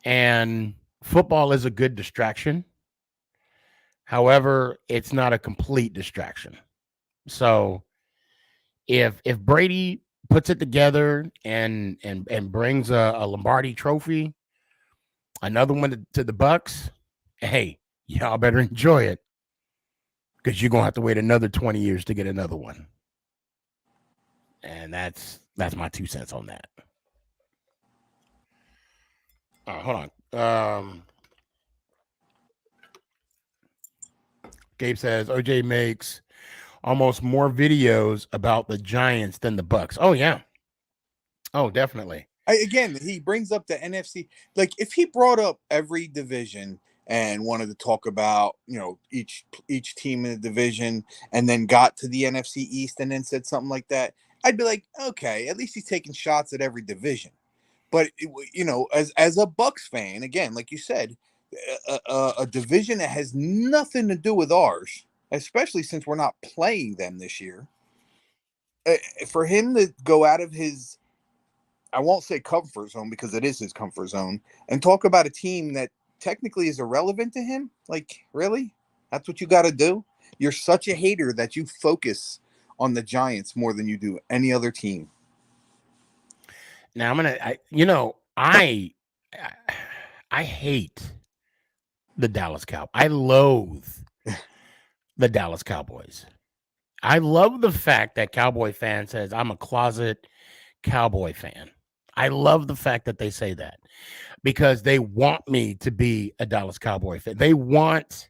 And football is a good distraction. However, it's not a complete distraction. So if Brady puts it together and brings a Lombardi trophy, another one to the Bucks, hey, y'all better enjoy it, because you're gonna have to wait another 20 years to get another one. And that's my 2 cents on that. All right, hold on. Gabe says OJ makes almost more videos about the Giants than the Bucks. Oh yeah. Oh, definitely. Again, he brings up the NFC. Like, if he brought up every division and wanted to talk about, each team in the division, and then got to the NFC East and then said something like that, I'd be like, okay, at least he's taking shots at every division. But as a Bucks fan, again, like you said, a division that has nothing to do with ours, especially since we're not playing them this year, for him to go out of his, I won't say comfort zone, because it is his comfort zone, and talk about a team that technically is irrelevant to him. Like, really? That's what you got to do? You're such a hater that you focus on the Giants more than you do any other team. Now I hate the Dallas Cowboys. I loathe the Dallas Cowboys. I love the fact that Cowboy fan says I'm a closet Cowboy fan. I love the fact that they say that, because they want me to be a Dallas Cowboy fan. They want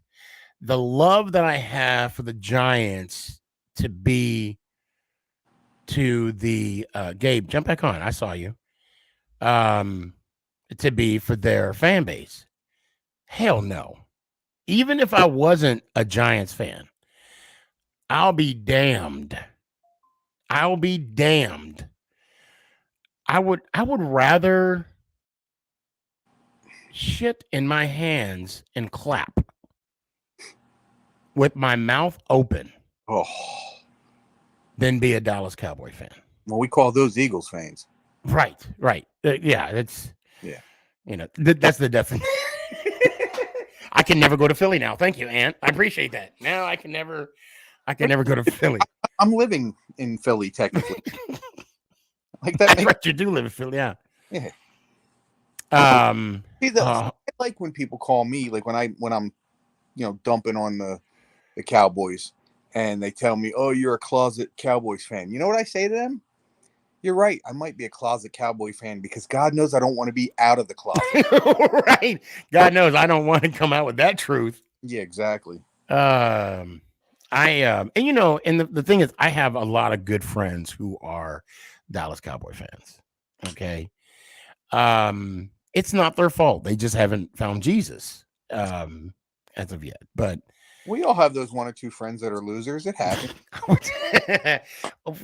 the love that I have for the Giants to be to the Gabe, jump back on. I saw you. To be for their fan base. Hell no. Even if I wasn't a Giants fan, I'll be damned. I would rather shit in my hands and clap with my mouth open than be a Dallas Cowboy fan. Well, we call those Eagles fans. Right. Yeah, that's that's the definition. I can never go to Philly now. Thank you, Ant. I appreciate that. Now I can never go to Philly. I'm living in Philly technically. Like that. Right, you do live in Philly, yeah. Yeah. I like when people call me, like when I'm dumping on the Cowboys, and they tell me, "Oh, you're a closet Cowboys fan." You know what I say to them? You're right. I might be a closet Cowboy fan, because God knows I don't want to be out of the closet. Right. God knows I don't want to come out with that truth. Yeah, exactly. And the thing is, I have a lot of good friends who are Dallas Cowboy fans. Okay. It's not their fault. They just haven't found Jesus as of yet. But we all have those one or two friends that are losers. It happens.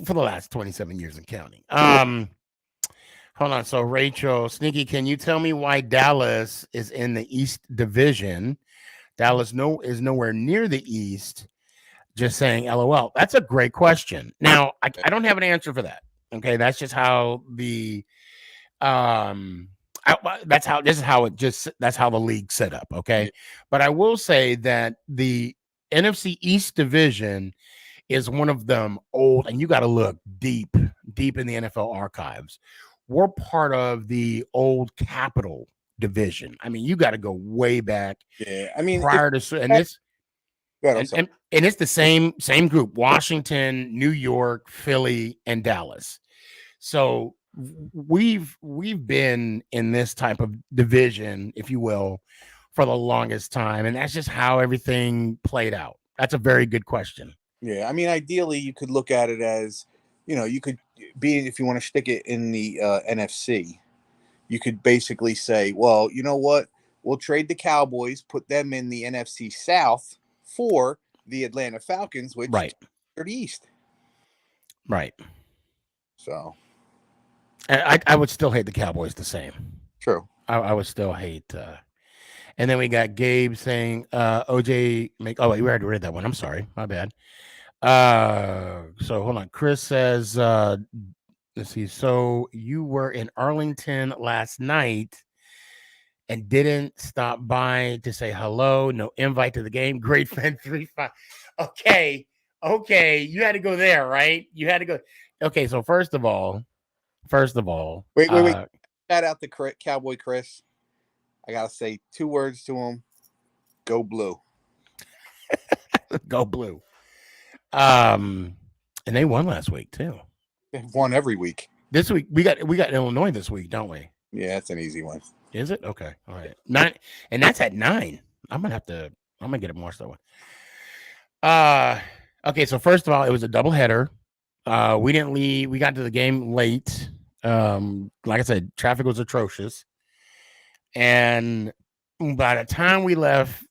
For the last 27 years and counting. Hold on. So Rachel, Sneaky, can you tell me why Dallas is in the East Division? Dallas is nowhere near the East. Just saying, LOL. That's a great question. Now, I don't have an answer for that. Okay, that's just how the that's how the league set up. Okay, yeah. But I will say that the NFC East division is one of them old, and you got to look deep in the NFL archives. We're part of the old Capital division. I mean, you got to go way back. Yeah, I mean, prior to and this. And it's the same group: Washington, New York, Philly, and Dallas. So we've been in this type of division, if you will, for the longest time, and that's just how everything played out. That's a very good question. Yeah, I mean, ideally, you could look at it as, you could be, if you want to stick it in the NFC, you could basically say, well, you know what? We'll trade the Cowboys, put them in the NFC South for the Atlanta Falcons, which are the East. Right. So. I would still hate the Cowboys the same. True. I would still hate. And then we got Gabe saying, OJ make. Oh, wait, we already read that one. I'm sorry. My bad. So hold on. Chris says, let's see. So you were in Arlington last night and didn't stop by to say hello. No invite to the game. Great fan 3-5. Okay. You had to go there, right? You had to go. Okay. So first of all, Wait. Shout out to Cowboy Chris. I gotta say 2 words to him. Go blue. Go blue. And they won last week too. They've won every week. This week we got Illinois this week, don't we? Yeah, that's an easy one. Is it? Okay. All right. 9, and that's at 9. I'm gonna get it more so. Okay, so first of all, it was a doubleheader. We didn't leave, we got to the game late. Like I said, traffic was atrocious. And by the time we left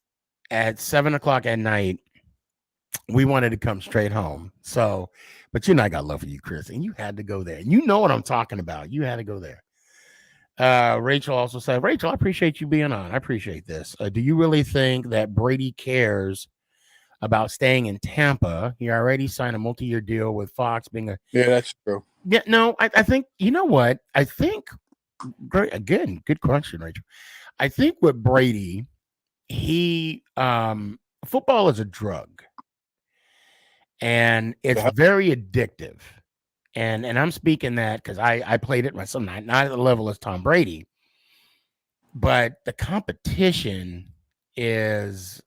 at 7:00 at night, we wanted to come straight home. So, but you know, I got love for you, Chris, and you had to go there. You know what I'm talking about. You had to go there. Rachel also said, Rachel, I appreciate you being on. I appreciate this. Do you really think that Brady cares about staying in Tampa? He already signed a multi-year deal with Fox being Yeah, that's true. Yeah, no, I think, you know what? I think, again, good question, Rachel. I think with Brady, he, football is a drug. And it's very addictive. And I'm speaking that because I played it myself, not at the level as Tom Brady, but the competition is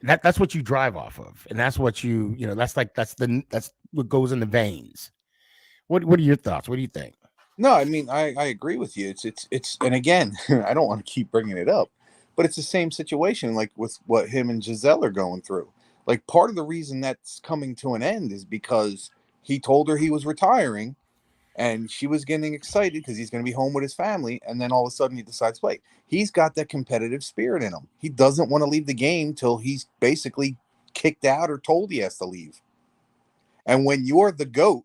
that's what you drive off of, and that's what that's what goes in the veins. What are your thoughts? What do you think? No, I mean I agree with you. It's and again, I don't want to keep bringing it up, but it's the same situation like with what him and Giselle are going through. Like part of the reason that's coming to an end is because he told her he was retiring and she was getting excited because he's going to be home with his family. And then all of a sudden he decides to play. He's got that competitive spirit in him. He doesn't want to leave the game till he's basically kicked out or told he has to leave. And when you're the GOAT,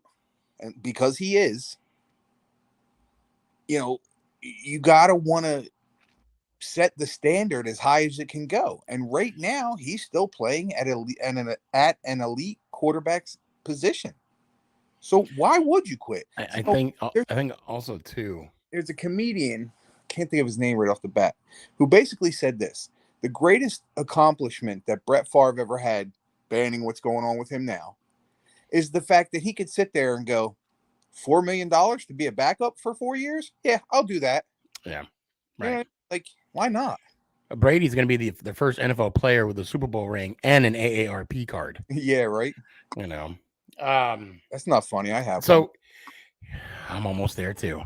and because he is, you got to want to set the standard as high as it can go. And right now he's still playing at an elite quarterback's position. So why would you quit? I think also too, there's a comedian, can't think of his name right off the bat, who basically said this: the greatest accomplishment that Brett Favre ever had, banning what's going on with him now, is the fact that he could sit there and go, $4 million to be a backup for 4 years? Yeah, I'll do that. Yeah. Right. Like, why not? Brady's going to be the first NFL player with a Super Bowl ring and an AARP card. Yeah, right. That's not funny. I have so. One. I'm almost there too.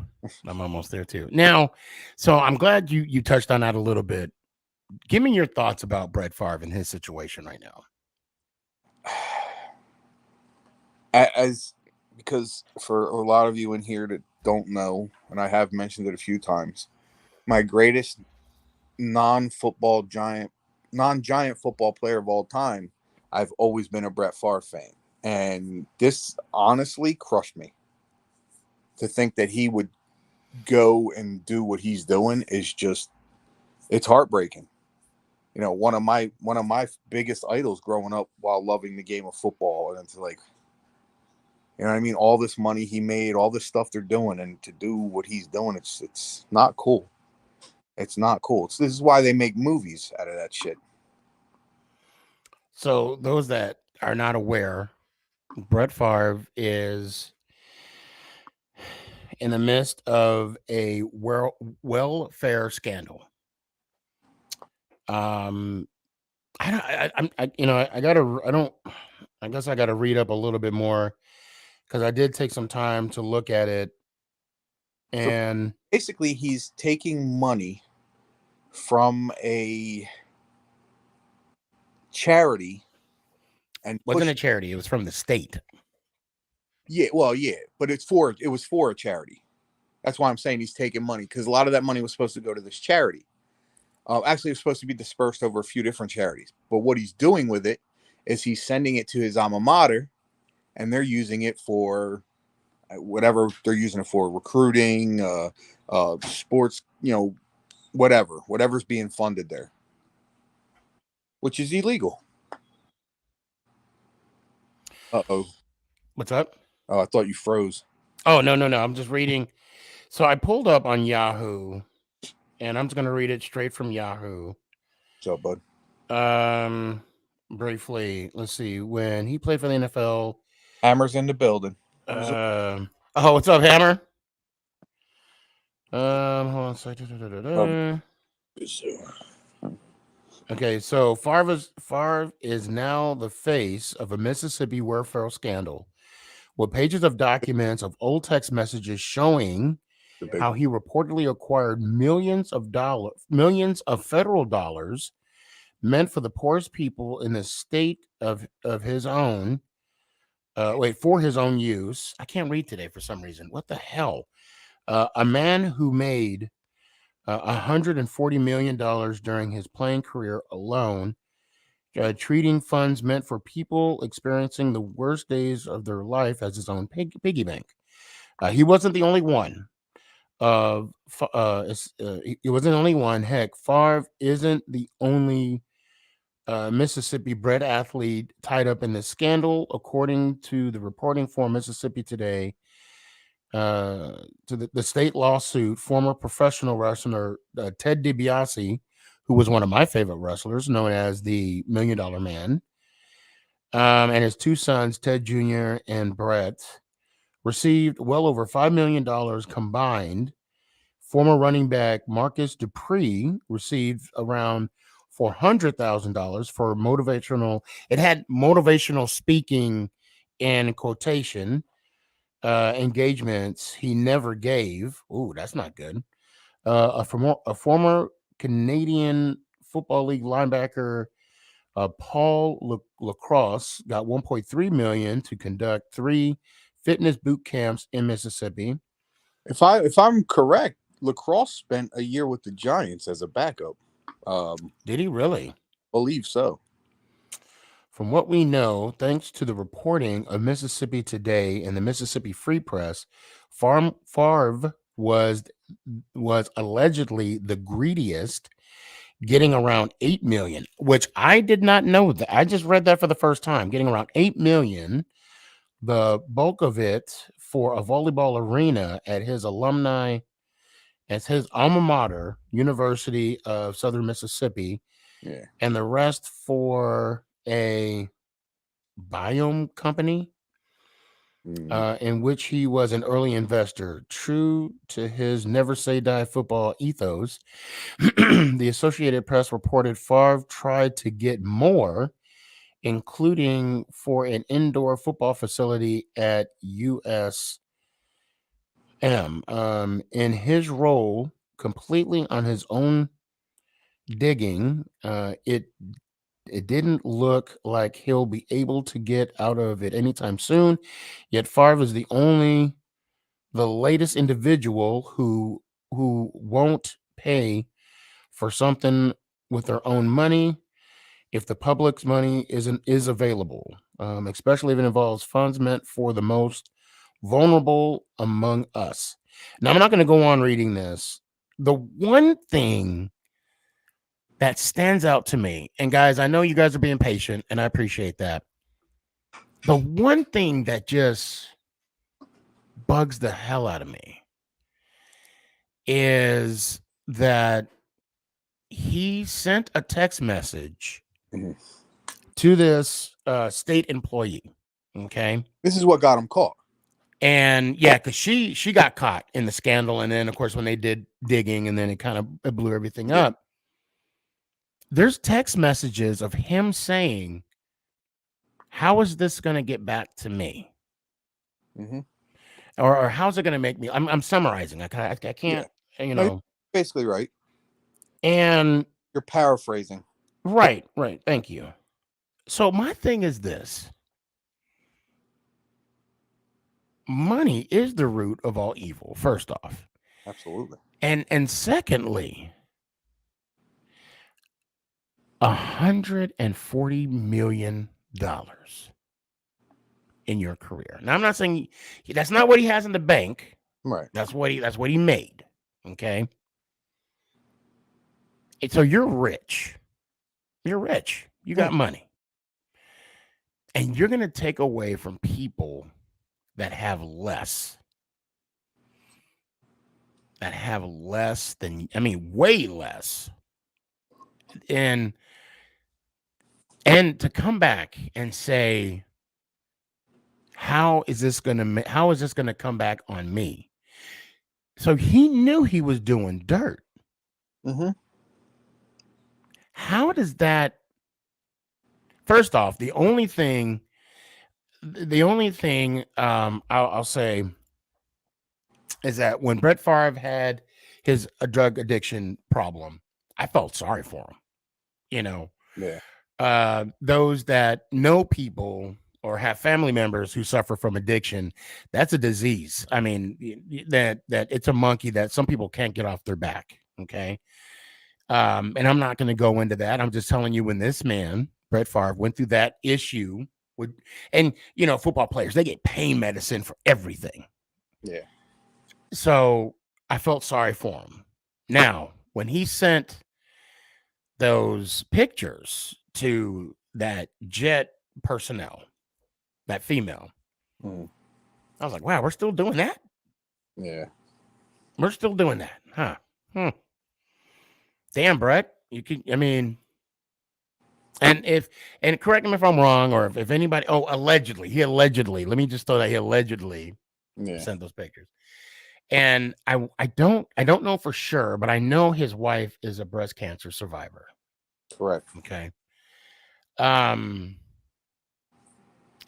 Now, so I'm glad you touched on that a little bit. Give me your thoughts about Brett Favre and his situation right now. Because for a lot of you in here that don't know, and I have mentioned it a few times, my greatest non-giant football player of all time, I've always been a Brett Favre fan. And this honestly crushed me. To think that he would go and do what he's doing is just, it's heartbreaking. One of my biggest idols growing up while loving the game of football, and it's like, you know what I mean? All this money he made, all this stuff they're doing, and to do what he's doing, it's not cool. It's not cool. This is why they make movies out of that shit. So those that are not aware, Brett Favre is in the midst of a welfare scandal. I guess I gotta read up a little bit more because I did take some time to look at it. And so basically he's taking money from a charity and wasn't a charity, it was from the state. Yeah, well, yeah, but it was for a charity. That's why I'm saying he's taking money, because a lot of that money was supposed to go to this charity. Actually, it was supposed to be dispersed over a few different charities. But what he's doing with it is he's sending it to his alma mater, and they're using it for, whatever they're using it for, recruiting, sports, whatever's being funded there, which is illegal. Uh-oh. What's up? Oh, I thought you froze. Oh, no. I'm just reading. So I pulled up on Yahoo, and I'm just going to read it straight from Yahoo. What's up, bud? Briefly, let's see. When he played for the NFL. Hammer's in the building. What's up, Hammer? Hold on a second. Okay, so Favre is now the face of a Mississippi welfare scandal, with pages of documents of old text messages showing how he reportedly acquired millions of federal dollars meant for the poorest people in the state of his own. For his own use. I can't read today for some reason. What the hell? A man who made $140 million during his playing career alone, treating funds meant for people experiencing the worst days of their life as his own piggy bank. He wasn't the only one. He wasn't the only one. Heck, Favre isn't the only Mississippi bred athlete tied up in this scandal, according to the reporting for Mississippi Today. To the state lawsuit, former professional wrestler Ted DiBiase, who was one of my favorite wrestlers, known as the $1 Million Man, and his two sons, Ted Jr. and Brett, received well over $5 million combined. Former running back Marcus Dupree received around $400,000 for motivational. It had motivational speaking in quotation engagements he never gave. Ooh, that's not good. A former Canadian Football League linebacker, Paul Lacrosse, got $1.3 million to conduct 3 fitness boot camps in Mississippi. If I'm correct, Lacrosse spent a year with the Giants as a backup. Did he really? Believe so. From what we know, thanks to the reporting of Mississippi Today and the Mississippi Free Press, Favre was allegedly the greediest, getting around $8 million, which I did not know. That I just read that for the first time. Getting around $8 million, the bulk of it for a volleyball arena at his alma mater, University of Southern Mississippi, and the rest for a biome company in which he was an early investor. True to his never say die football ethos, the Associated Press reported Favre tried to get more, including for an indoor football facility at USM. In his role, completely on his own digging, it didn't look like he'll be able to get out of it anytime soon. Yet Favre is the latest individual who won't pay for something with their own money if the public's money is available, especially if it involves funds meant for the most vulnerable among us. Now, I'm not going to go on reading this. The one thing that stands out to me, and guys, I know you guys are being patient, and I appreciate that. The one thing that just bugs the hell out of me is that he sent a text message to this state employee. Okay, this is what got him caught. And yeah, because she got caught in the scandal, and then of course when they did digging, and then it blew everything up. There's text messages of him saying, "How is this going to get back to me?" Or how's it going to make me? I'm summarizing. I can't. No, basically right. And you're paraphrasing. Right. Thank you. So my thing is this: money is the root of all evil. First off, absolutely, and secondly, $140 million in your career. Now, I'm not saying that's not what he has in the bank. Right. That's what he made. Okay. And so you're rich. You're rich. You got money. And you're going to take away from people that have less. That have less than, way less. And to come back and say, how is this going to come back on me? So he knew he was doing dirt. Mm-hmm. How does that? First off, the only thing I'll say is that when Brett Favre had his drug addiction problem, I felt sorry for him. Yeah. Those that know people or have family members who suffer from addiction, that's a disease. I mean, that it's a monkey that some people can't get off their back. Okay. And I'm not going to go into that. I'm just telling you, when this man, Brett Favre, went through that issue with, and football players, they get pain medicine for everything. Yeah. So I felt sorry for him. Now, when he sent those pictures to that jet personnel, that female, I was like, wow, we're still doing that? Yeah. We're still doing that, huh? Damn, Brett. You could, and correct me if I'm wrong, or if anybody, allegedly, let me just throw that, he allegedly sent those pictures. And I don't know for sure, but I know his wife is a breast cancer survivor. Correct. Okay. And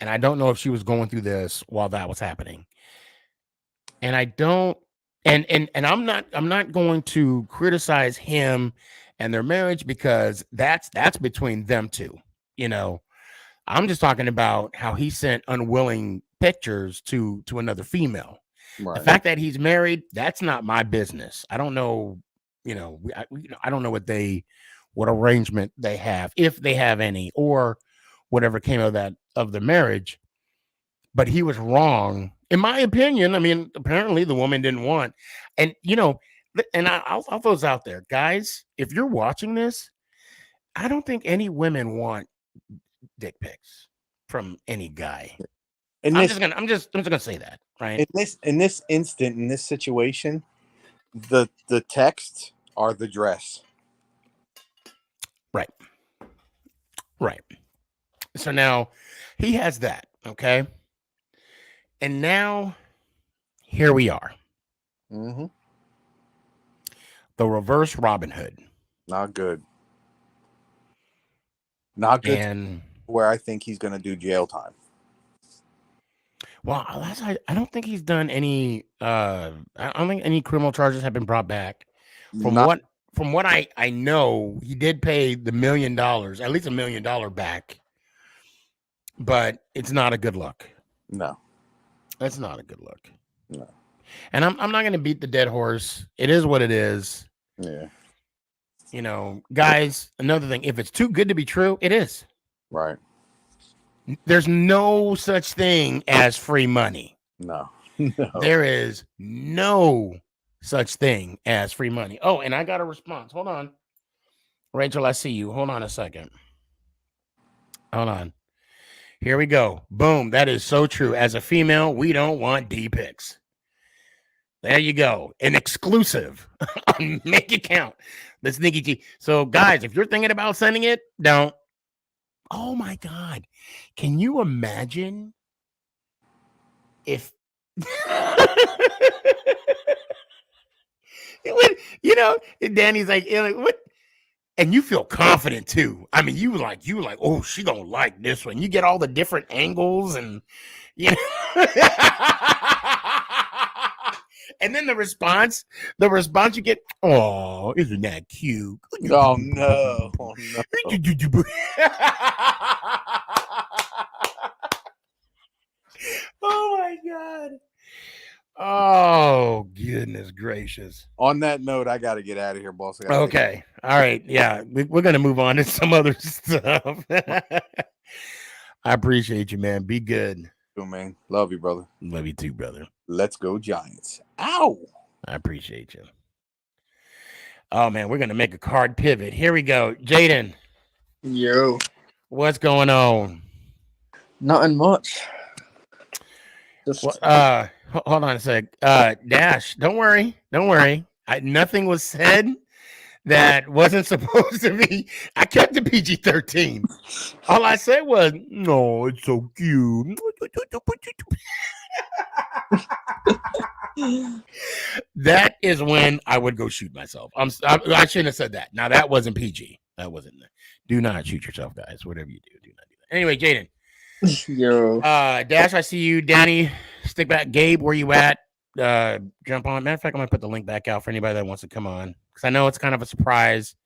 I don't know if she was going through this while that was happening. And I don't, and I'm not going to criticize him and their marriage, because that's between them two. I'm just talking about how he sent unwilling pictures to another female. Right. The fact that he's married, that's not my business. I don't know, I don't know what arrangement they have, if they have any, or whatever came of the marriage. But he was wrong, in my opinion. I mean, apparently the woman didn't want, and I'll throw this out there, guys. If you're watching this, I don't think any women want dick pics from any guy. I'm just gonna say that, right? In this situation, the texts are the dress. Right. So now he has that, okay? And now here we are. Mm-hmm. The reverse Robin Hood. Not good. Not good. And where I think he's going to do jail time. Well, I don't think he's done any. I don't think any criminal charges have been brought back. From what I know, he did pay the $1 million, at least $1 million back. But it's not a good look. No, that's not a good look. No, and I'm not going to beat the dead horse. It is what it is. Yeah. Guys, another thing, if it's too good to be true, it is. Right. There's no such thing as free money. No. There is no such thing as free money. Oh, and I got a response. Hold on. Rachel, I see you. Hold on a second. Hold on. Here we go. Boom. That is so true. As a female, we don't want D pics. There you go. An exclusive on Make It Count. The Sneakyg G. So, guys, if you're thinking about sending it, don't. Oh, my God. Can you imagine if... Danny's like, what? And you feel confident too. I mean, you like, oh, she gonna like this one. You get all the different angles, and and then the response you get, oh, isn't that cute? Oh no. Oh my God. Oh, goodness gracious. On that note, I got to get out of here, boss. Okay. All right. Yeah. We're going to move on to some other stuff. I appreciate you, man. Be good. Yo, man. Love you, brother. Love you too, brother. Let's go Giants. Ow! I appreciate you. Oh, man, we're going to make a card pivot. Here we go. Jaden. Yo. What's going on? Nothing much. Just Hold on a sec. Dash, don't worry. Nothing was said that wasn't supposed to be. I kept the PG-13. All I said was, no, it's so cute. That is when I would go shoot myself. I shouldn't have said that. Now, that wasn't PG. That wasn't. Do not shoot yourself, guys. Whatever you do not do that. Anyway, Jaden. yo. Dash, I see you. Danny, stick back. Gabe, where you at? Jump on. Matter of fact, I'm gonna put the link back out for anybody that wants to come on, because I know it's kind of a surprise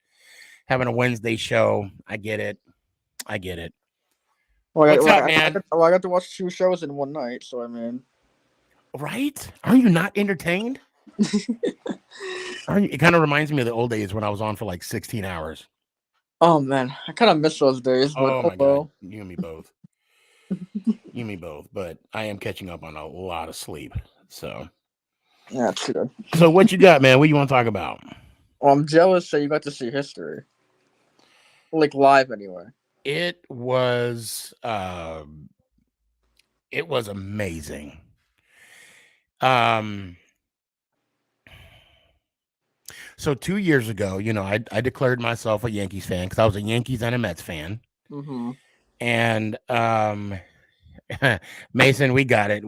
having a Wednesday show. I get it. What's up, man? I got to watch 2 shows in one night, so I mean, right? Are you not entertained? It kind of reminds me of the old days when I was on for like 16 hours. Oh man, I kind of miss those days. But Oh my god, you and me both. But I am catching up on a lot of sleep. So yeah, it's good. So what you got, man? What you want to talk about? Well, I'm jealous that you got to see history, like live anyway. It was amazing. So 2 years ago, I declared myself a Yankees fan because I was a Yankees and a Mets fan. Mm-hmm. And Mason, we got it.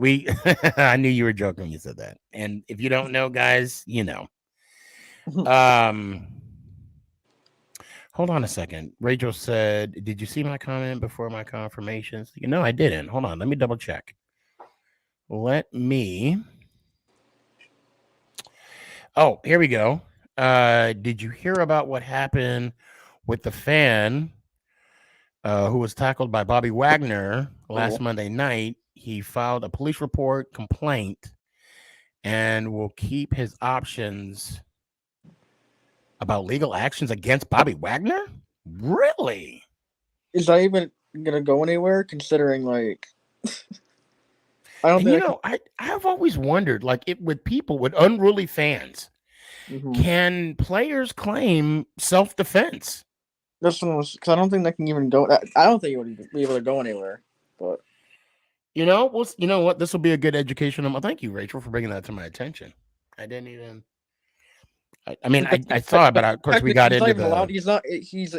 I knew you were joking when you said that. And if you don't know, guys, you know. Hold on a second. Rachel said, "Did you see my comment before my confirmations?" No, I didn't. Hold on. Let me double check. Oh, here we go. Did you hear about what happened with the fan who was tackled by Bobby Wagner last Monday night? He filed a police report complaint and will keep his options about legal actions against Bobby Wagner? Really? Is that even gonna go anywhere? Considering, like, I don't And think I've always wondered, like, with unruly fans, can players claim self-defense? This one was because I don't think that can even go. I don't think it would be able to go anywhere. But you know what? This will be a good educational. Thank you, Rachel, for bringing that to my attention. I didn't even. I saw it, but of course we got into the.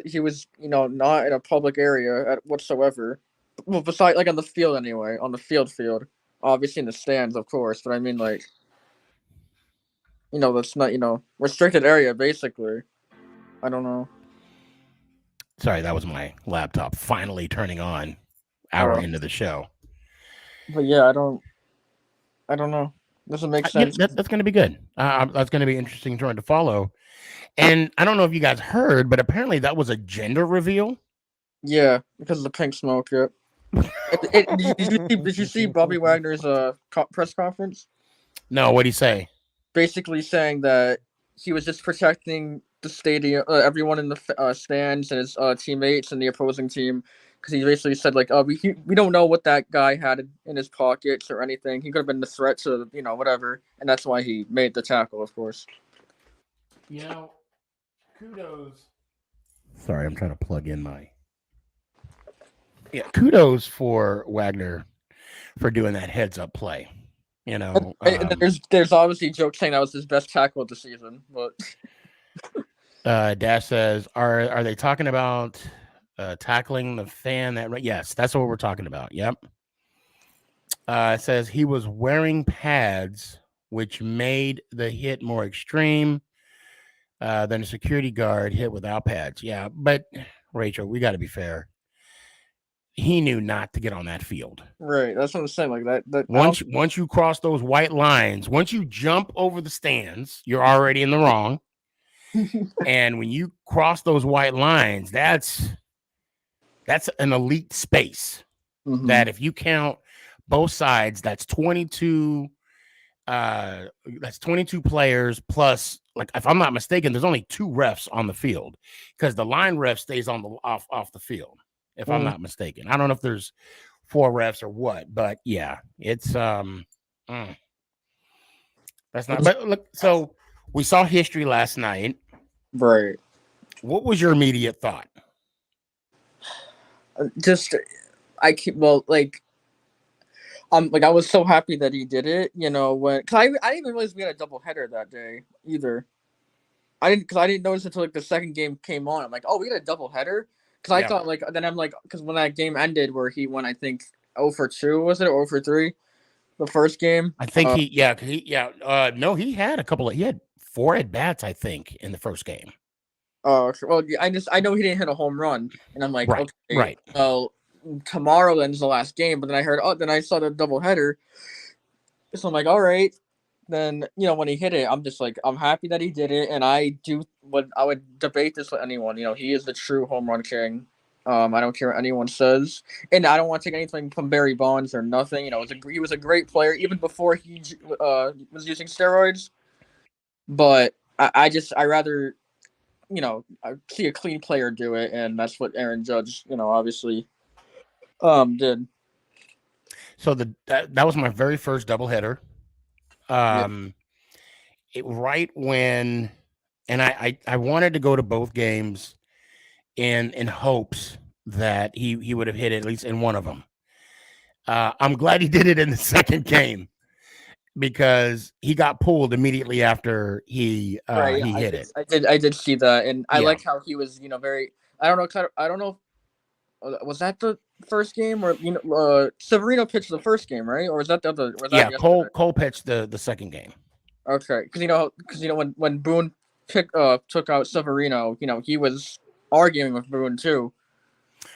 He was not in a public area whatsoever. Well, besides like on the field anyway, on the field. Obviously in the stands, of course, but I mean like, that's not restricted area basically. I don't know. Sorry, that was my laptop finally turning on. Hour into the show. But yeah, I don't know. Doesn't make sense. That's going to be good. That's going to be interesting trying to follow. And I don't know if you guys heard, but apparently that was a gender reveal. Yeah, because of the pink smoke. Yeah. Did you see Bobby Wagner's press conference? No, what'd he say? Basically saying that he was just protecting the stadium, everyone in the stands, and his teammates and the opposing team. Because he basically said, like, we don't know what that guy had in his pockets or anything. He could have been a threat to, whatever. And that's why he made the tackle, of course. Kudos. Sorry, I'm trying to plug in my... Yeah, kudos for Wagner for doing that heads-up play. And there's obviously jokes saying that was his best tackle of the season. But Dash says, are they talking about... tackling the fan yes, that's what we're talking about. Yep. It says he was wearing pads, which made the hit more extreme than a security guard hit without pads. Yeah, but Rachel, we got to be fair. He knew not to get on that field. Right, that's what I'm saying. Like that. Once you cross those white lines, once you jump over the stands, you're already in the wrong. And when you cross those white lines, that's an elite space that if you count both sides, that's 22 players plus, like, if I'm not mistaken, there's only 2 refs on the field because the line ref stays on the off the field, if I'm not mistaken. I don't know if there's 4 refs or what. But yeah, it's that's not. But look, so we saw history last night. Right. What was your immediate thought? Just I keep like I was so happy that he did it, when cause I didn't even realize we had a double header that day either. I didn't notice until like the second game came on. I'm like, oh, we had a double header, because I thought because when that game ended where he won, I think 0 for 2, was it, or 0 for 3, the first game. I think he had he had 4 at bats, I think, in the first game. Oh, well, I know he didn't hit a home run, and I'm like, right, okay, right. Well, tomorrow then's the last game, but then then I saw the double header, so I'm like, all right. Then when he hit it, I'm just like, I'm happy that he did it, and I would debate this with anyone. He is the true home run king. I don't care what anyone says, and I don't want to take anything from Barry Bonds or nothing. He was a great player even before he was using steroids. But I rather I see a clean player do it, and that's what Aaron Judge obviously did. So that was my very first doubleheader. Right when, and I wanted to go to both games in hopes that he would have hit at least in one of them. I'm glad he did it in the second game, because he got pulled immediately after he hit it. I did see that, and I like how he was very. I don't know. Was that the first game, or Severino pitched the first game, right? Or was that the other? Cole pitched the second game. Okay, because when Boone took out Severino, he was arguing with Boone too,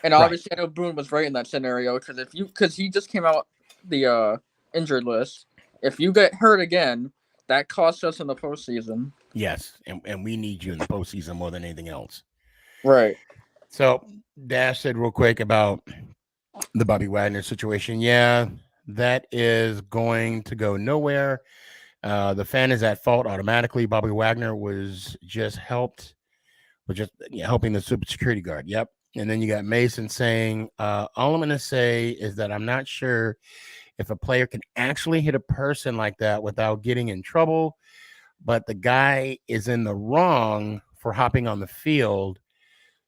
and obviously I know Boone was right in that scenario, because he just came out the injured list. If you get hurt again, that costs us in the postseason. Yes, and we need you in the postseason more than anything else. Right. So Dash said real quick about the Bobby Wagner situation. Yeah, that is going to go nowhere. The fan is at fault automatically. Bobby Wagner was just helping the super security guard. Yep. And then you got Mason saying, all I'm going to say is that I'm not sure if a player can actually hit a person like that without getting in trouble, but the guy is in the wrong for hopping on the field.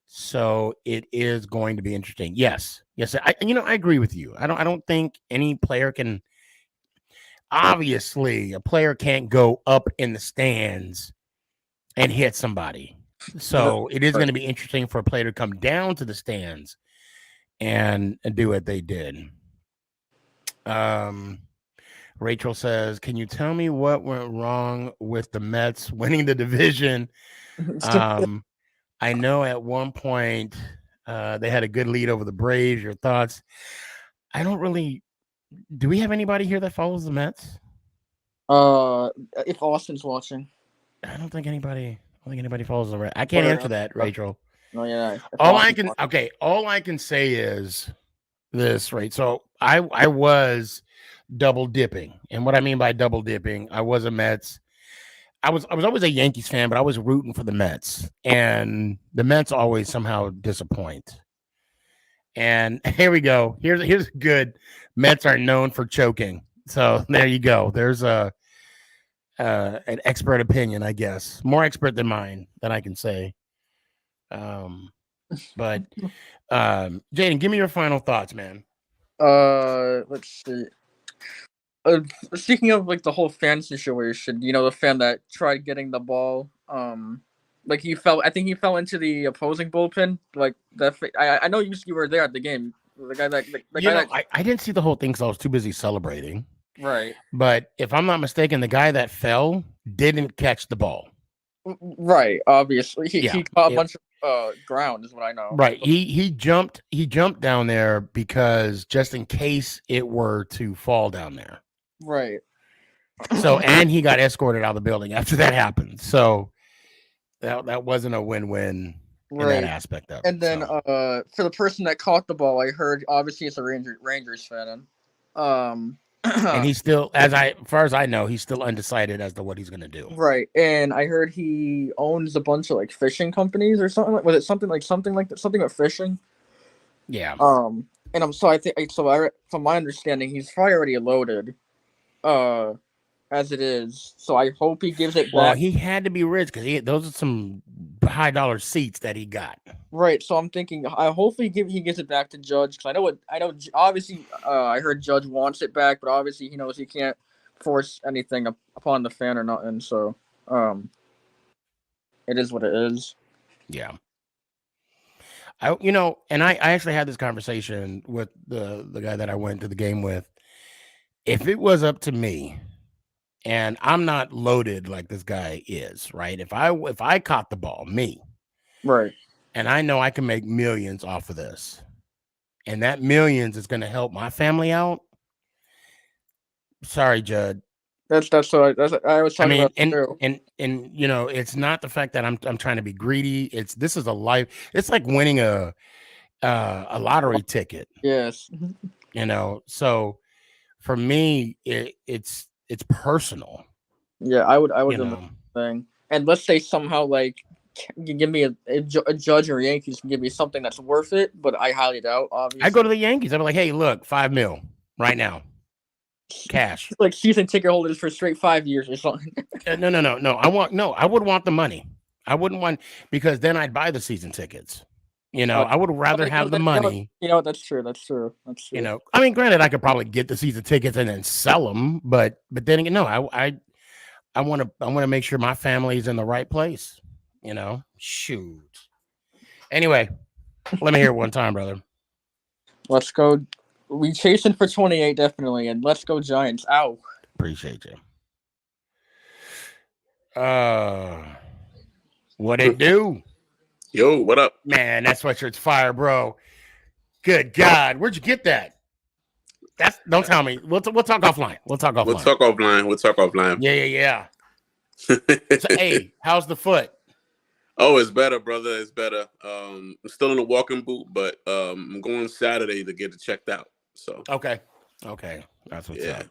So it is going to be interesting. Yes. I agree with you. I don't think any player can. Obviously, a player can't go up in the stands and hit somebody. So it is going to be interesting for a player to come down to the stands and do what they did. Rachel says, can you tell me what went wrong with the Mets winning the division? I know at one point they had a good lead over the Braves. Your thoughts? Do we have anybody here that follows the Mets? If Austin's watching. I don't think anybody follows the Mets. I can't answer that, Rachel. No, yeah. All I can say is this, right? So I was double dipping. And what I mean by double dipping, I was a Mets. I was always a Yankees fan, but I was rooting for the Mets, and the Mets always somehow disappoint. And here we go. Here's good. Mets are known for choking. So there you go. There's an expert opinion, I guess, more expert than mine that I can say. But Jaden, give me your final thoughts, man. Let's see. Speaking of the whole fan situation, the fan that tried getting the ball, I think he fell into the opposing bullpen. I know you were there at the game. I didn't see the whole thing because I was too busy celebrating. Right. But if I'm not mistaken, the guy that fell didn't catch the ball. Right. Obviously, he caught a bunch of ground, is what I know. Right. He jumped down there because just in case it were to fall down there. Right. So, and he got escorted out of the building after that happened. So that wasn't a win-win in that aspect of it. And then for the person that caught the ball, I heard obviously it's a Rangers fan. And he's still, as far as I know, he's still undecided as to what he's gonna do. Right. And I heard he owns a bunch of fishing companies or something. Was it something with fishing? Yeah. And I think from my understanding, he's probably already loaded, as it is. So I hope he gives it Well, back. he had to be rich because those are some high dollar seats that he got. Right. So I'm thinking, I hope he gives it back to Judge, because I know. Obviously, I heard Judge wants it back, but obviously he knows he can't force anything upon the fan or nothing. So, it is what it is. Yeah. And I actually had this conversation with the guy that I went to the game with. If it was up to me, and I'm not loaded like this guy is, right? If I caught the ball, me, right, and I know I can make millions off of this, and that millions is going to help my family out. Sorry, Judd. That's what I was talking about too. And it's not the fact that I'm trying to be greedy. This is a life. It's like winning a lottery ticket. Yes. So for me, it's personal. Yeah, I would do the thing. And let's say somehow, like, you give me a Judge or Yankees can give me something that's worth it, but I highly doubt. Obviously, I go to the Yankees. I'm like, hey, look, $5 million right now, cash. Like season ticket holders for straight 5 years or something. No. I would want the money. I wouldn't want, because then I'd buy the season tickets. I would rather have the money. That's true. I mean, granted, I could probably get the season tickets and then sell them, but then again, no, I want to make sure my family's in the right place. Shoot. Anyway, let me hear it one time, brother. Let's go. We chasing for 28 definitely, and let's go Giants. Ow. Appreciate you. What it do? Yo, what up? Man, that sweatshirt's fire, bro. Good God. Where'd you get that? Don't tell me. We'll talk offline. We'll talk offline. Yeah. So, hey, how's the foot? Oh, it's better, brother. It's better. I'm still in a walking boot, but I'm going Saturday to get it checked out. So okay. That's what's up.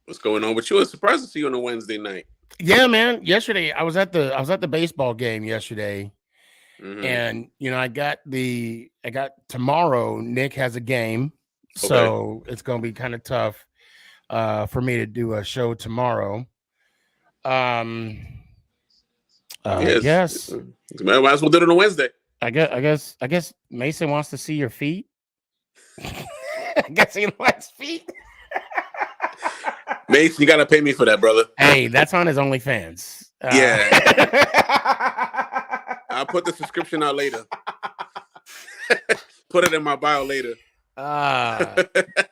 What's going on with you? I was surprised to see you on a Wednesday night. Yeah, man. Yesterday, I was at the baseball game yesterday. Mm-hmm. And I got tomorrow. Nick has a game, so it's gonna be kind of tough for me to do a show tomorrow. Yes. Might as well do it on a Wednesday. I guess Mason wants to see your feet. I guess he likes feet. Mason, you gotta pay me for that, brother. Hey, that's on his OnlyFans. I'll put the subscription out later. Put it in my bio later.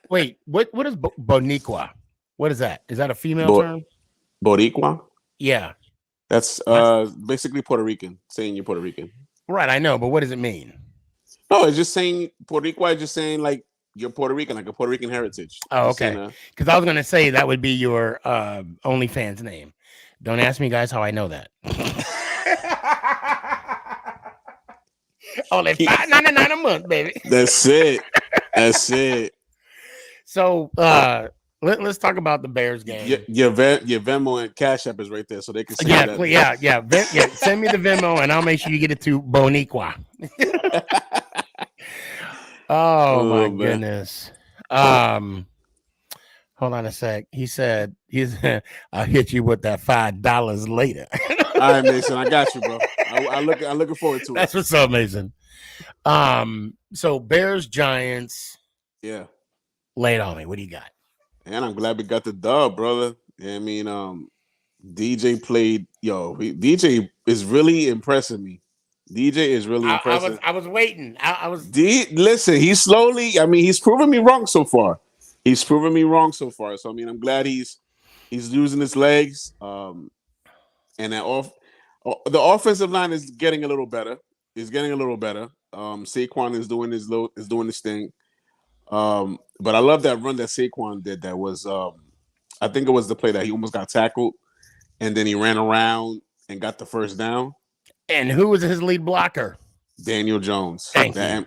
Wait, what is Boniqua? What is that? Is that a female term? Boricua? Yeah. That's basically Puerto Rican, saying you're Puerto Rican. Right, I know, but what does it mean? No, it's just saying Boricua is just saying like you're Puerto Rican, like a Puerto Rican heritage. Oh, okay. Because I was gonna say that would be your OnlyFans name. Don't ask me, guys, how I know that. Only $5.99 a month, baby. That's it. So let's talk about the Bears game. Your Venmo and Cash App is right there, so they can see that. Yeah. Send me the Venmo, and I'll make sure you get it to Boniqua. Oh my goodness. Hold on a sec. He said I'll hit you with that $5 later. All right, Mason, I got you, bro. I'm looking forward to it. That's what's up, Mason. So Bears Giants. Yeah. Lay it on me. What do you got? And I'm glad we got the dub, brother. I mean, DJ played. DJ is really impressing me. DJ is really impressive. I was waiting. Listen, he's slowly. I mean, he's proven me wrong so far. So I mean, I'm glad he's using his legs. And the offensive line is getting a little better. Saquon is doing his thing. But I love that run that Saquon did. That was, I think it was the play that he almost got tackled, and then he ran around and got the first down. And who was his lead blocker? Daniel Jones. Thank you.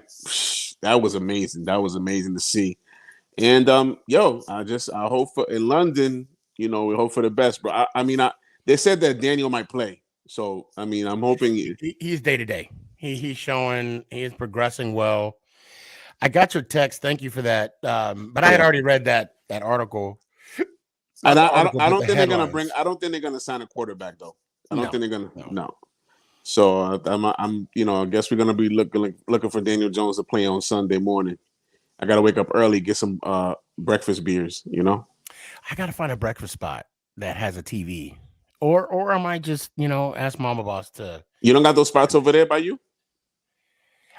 That was amazing. That was amazing to see. And I hope for in London. We hope for the best, bro. They said that Daniel might play, so I mean, I'm hoping he's day to day. He's showing he is progressing well. I got your text. Thank you for that. But I had already read that article. And Not the I article, don't but the think they're gonna headlines. I don't think they're gonna sign a quarterback though. I don't No, think they're gonna. no. No. So I'm I guess we're gonna be looking for Daniel Jones to play on Sunday morning. I gotta wake up early, get some breakfast beers. I gotta find a breakfast spot that has a TV, or I might just ask Mama Boss to. You don't got those spots over there by you?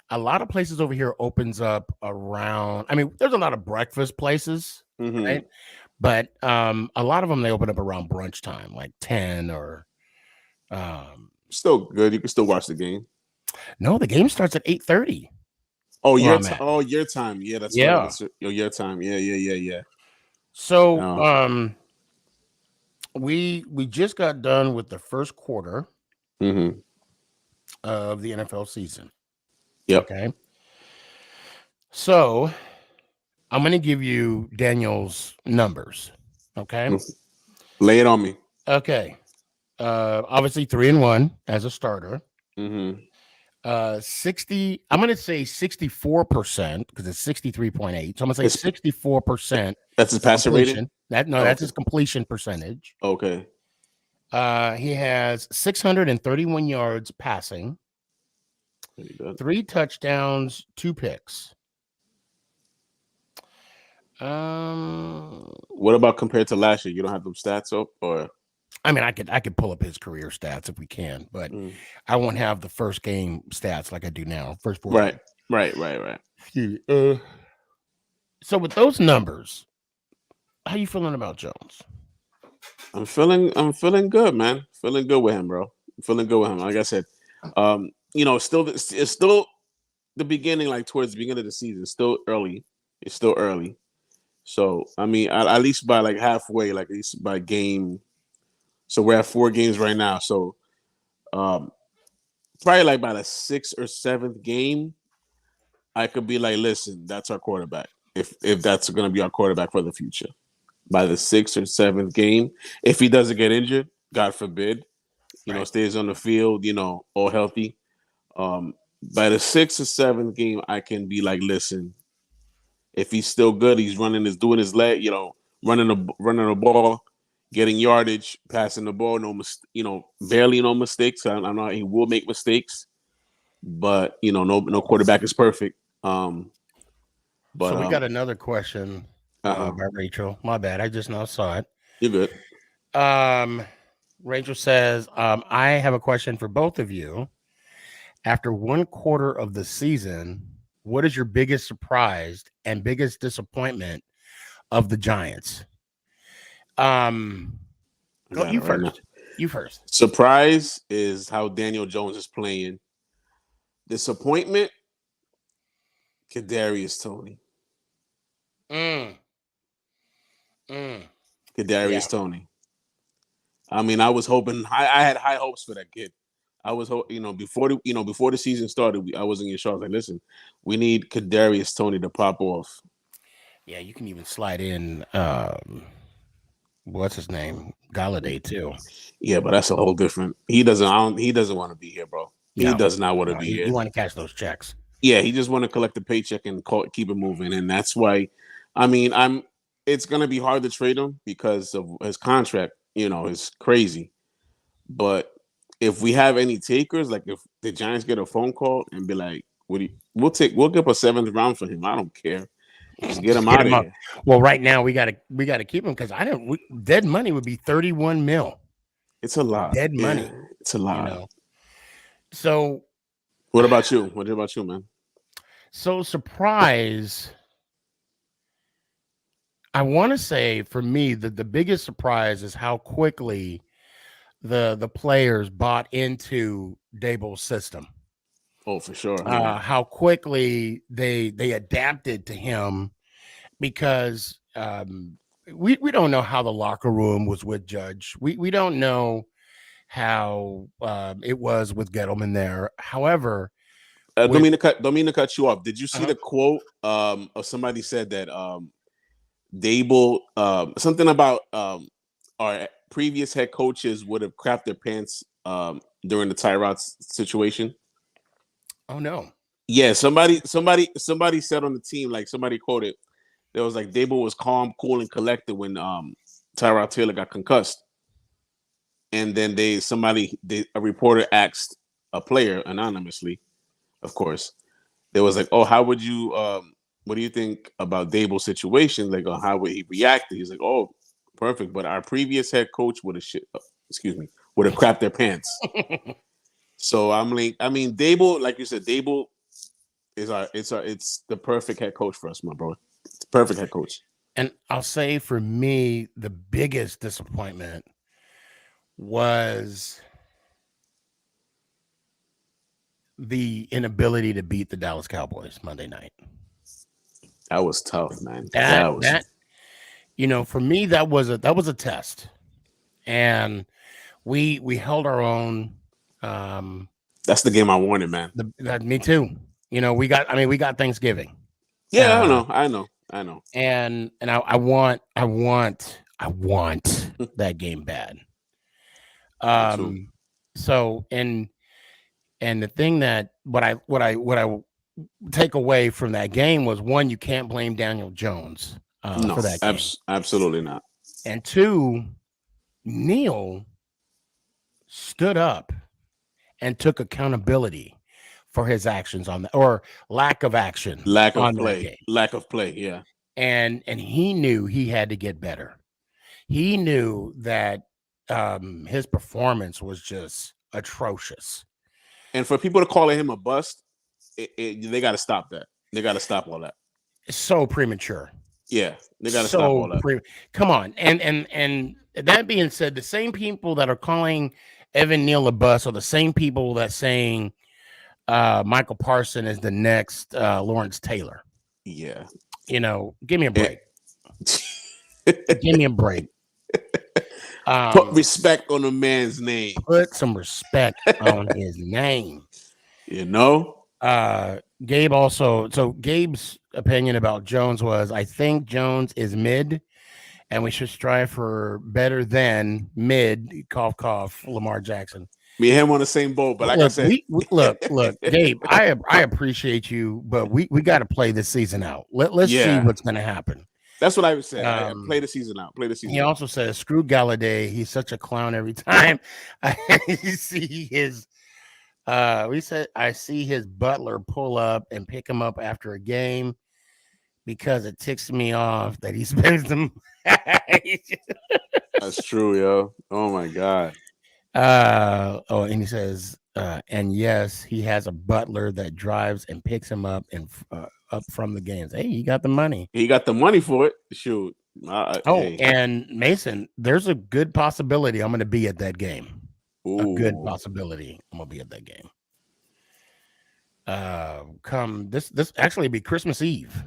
A lot of places over here opens up around. I mean, there's a lot of breakfast places, right? But a lot of them they open up around brunch time, like 10 or. Still good. You can still watch the game. No, the game starts at 8:30. Oh, Where your time. Yeah, that's Yeah. right. That's your time. Yeah. So we just got done with the first quarter of the NFL season. Yep. Okay. So I'm going to give you Daniel's numbers. Okay. Lay it on me. Okay. Obviously 3-1 as a starter. 60. I'm going to say 64% because it's 63.8. So I'm going to say 64%. That's his passer rating. That's his completion percentage. Okay. He has 631 yards passing. 3 touchdowns, 2 picks. What about compared to last year? You don't have them stats up, or? I mean, I could pull up his career stats if we can, but I won't have the first game stats like I do now. First 4 games. Right. So with those numbers, how you feeling about Jones? I'm feeling good, man. Feeling good with him, bro. Feeling good with him. Like I said, it's still the beginning, like towards the beginning of the season. It's still early. So I mean, at least by like halfway, like at least by game. So we're at 4 games right now. So probably like by the 6th or 7th game, I could be like, listen, that's our quarterback. If that's going to be our quarterback for the future. By the 6th or 7th game, if he doesn't get injured, God forbid, stays on the field, all healthy. By the 6th or 7th game, I can be like, listen, if he's still good, he's doing his leg, running the ball, getting yardage, passing the ball, barely no mistakes. I know he will make mistakes, but no quarterback is perfect. So we got another question by Rachel. My bad, I just now saw it. You're good. Rachel says, I have a question for both of you. After 1 quarter of the season, what is your biggest surprise and biggest disappointment of the Giants? You first. You first. Surprise is how Daniel Jones is playing. Disappointment, Kadarius Toney. Kadarius Toney. I mean, I was hoping. I had high hopes for that kid. I was, before the season started, I was in your show. I was like, listen, we need Kadarius Toney to pop off. Yeah, you can even slide in. What's his name? Galladay too. Yeah, but that's a whole different. He doesn't want to be here, bro. He does not want to be here. You want to cash those checks. Yeah, he just want to collect the paycheck and keep it moving, and that's why. I mean, it's gonna be hard to trade him because of his contract. It's crazy. But if we have any takers, like if the Giants get a phone call and be like, we'll give a 7th round for him. I don't care. Just get him out of here. Well, right now we gotta keep him because dead money would be $31 million. It's a lot. Dead money. It's a lot. So what about you? What about you, man? So surprise. I want to say for me that the biggest surprise is how quickly the players bought into Daboll's system. Oh, for sure. How quickly they adapted to him because we don't know how the locker room was with Judge. We don't know how it was with Gettleman there. However, don't mean to cut you off. Did you see the quote of somebody said that Daboll something about our previous head coaches would have crapped their pants during the Tyrod situation? Oh no. Yeah, somebody said on the team, like somebody quoted, there was like Dable was calm, cool, and collected when Tyrod Taylor got concussed. And then a reporter asked a player anonymously, of course. There was like, oh, how would you what do you think about Dable's situation? Like, how would he react? He's like, oh, perfect. But our previous head coach would have would have crapped their pants. So I'm like, I mean, Dable, like you said, Dable it's the perfect head coach for us, my bro. It's the perfect head coach. And I'll say for me, the biggest disappointment was the inability to beat the Dallas Cowboys Monday night. That was tough, man. That for me, that was a test, and we held our own. That's the game I wanted, man. Me too. We got Thanksgiving. Yeah, I know. And I want that game bad. So and the thing that what I take away from that game was, one, you can't blame Daniel Jones for that game. Absolutely not. And two, Neil stood up and took accountability for his actions on or lack of action, lack of play. Yeah. And he knew he had to get better. He knew that his performance was just atrocious. And for people to call him a bust, they got to stop that. They got to stop all that. It's so premature. Yeah, they got to stop all that. Come on. And that being said, the same people that are calling Evan Neal a bust are the same people that saying Michael Parson is the next Lawrence Taylor. Yeah. Give me a break. Give me a break. Put respect on the man's name. Put some respect on his name. Gabe also. So Gabe's opinion about Jones was, I think Jones is mid, and we should strive for better than mid. Cough, cough. Lamar Jackson. Me and him on the same boat, but like I said, look, Gabe. I appreciate you, but we got to play this season out. Let's see what's going to happen. That's what I would say. Play the season out. He also says, screw Galladay. He's such a clown every time I see his. I see his butler pull up and pick him up after a game because it ticks me off that he spends them. That's true, yo. Oh my God. And he says, and yes, he has a butler that drives and picks him up and up from the games. Hey, he got the money. He got the money for it. Shoot. And Mason, there's a good possibility I'm going to be at that game. Ooh. A good possibility I'm going to be at that game. Come this actually be Christmas Eve.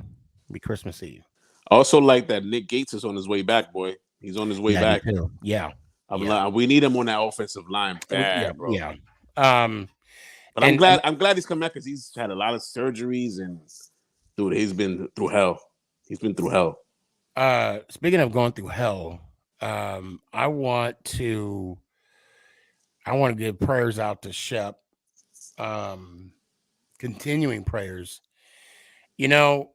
Christmas Eve. Also, like that Nick Gates is on his way back, boy. He's on his way back. Yeah. We need him on that offensive line, bad, bro. Yeah. But I'm glad he's come back because he's had a lot of surgeries and dude, he's been through hell. Speaking of going through hell, I want to give prayers out to Shep. Continuing prayers. It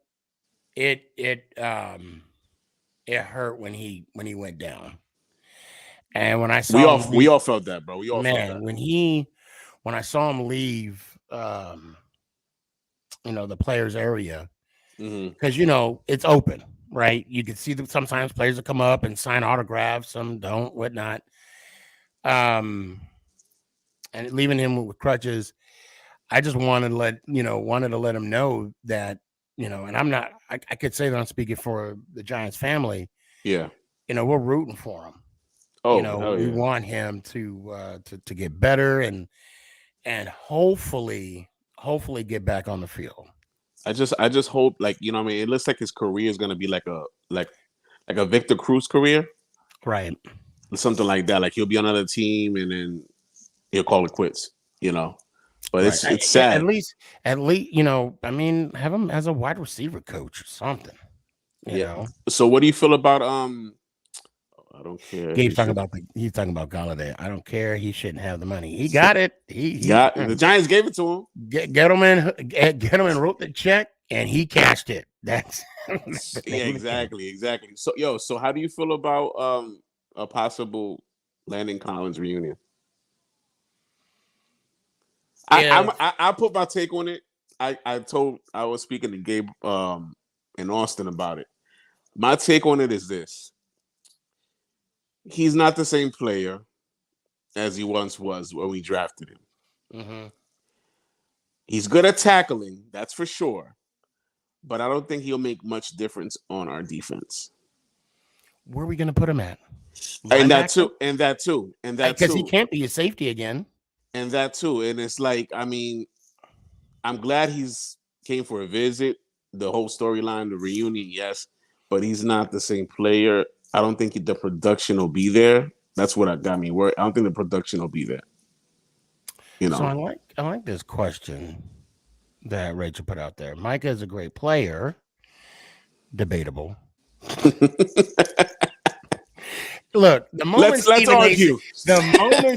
hurt when he went down. And when I saw we all felt that, bro. We all felt that. When I saw him leave the players area, because it's open, right? You can see that sometimes players will come up and sign autographs, some don't, whatnot. And leaving him with crutches, I just wanted to let him know that, and I could say that I'm speaking for the Giants family. Yeah. We're rooting for him. Oh, we want him to get better and hopefully get back on the field. I just hope, like, it looks like his career is gonna be like a Victor Cruz career, right? Something like that. Like he'll be on another team and then he'll call it quits. But right. It's sad. At least have him as a wide receiver coach or something. You know. So what do you feel about I don't care. He's talking about Galladay. I don't care. He shouldn't have the money. He got it. The Giants gave it to him. Gettleman wrote the check and he cashed it. That's exactly. So how do you feel about a possible Landon Collins reunion? Yeah. I put my take on it. I was speaking to Gabe in Austin about it. My take on it is this: he's not the same player as he once was when we drafted him. Mm-hmm. He's good at tackling, that's for sure, but I don't think he'll make much difference on our defense. Where are we going to put him at? And that too. Because he can't be a safety again. And that too. And it's like, I mean, I'm glad he's came for a visit. The whole storyline, the reunion, yes, but he's not the same player. I don't think the production will be there. That's what got me worried. I don't think the production will be there. You know. So I like this question that Rachel put out there. Micah is a great player. Debatable. Look, the moment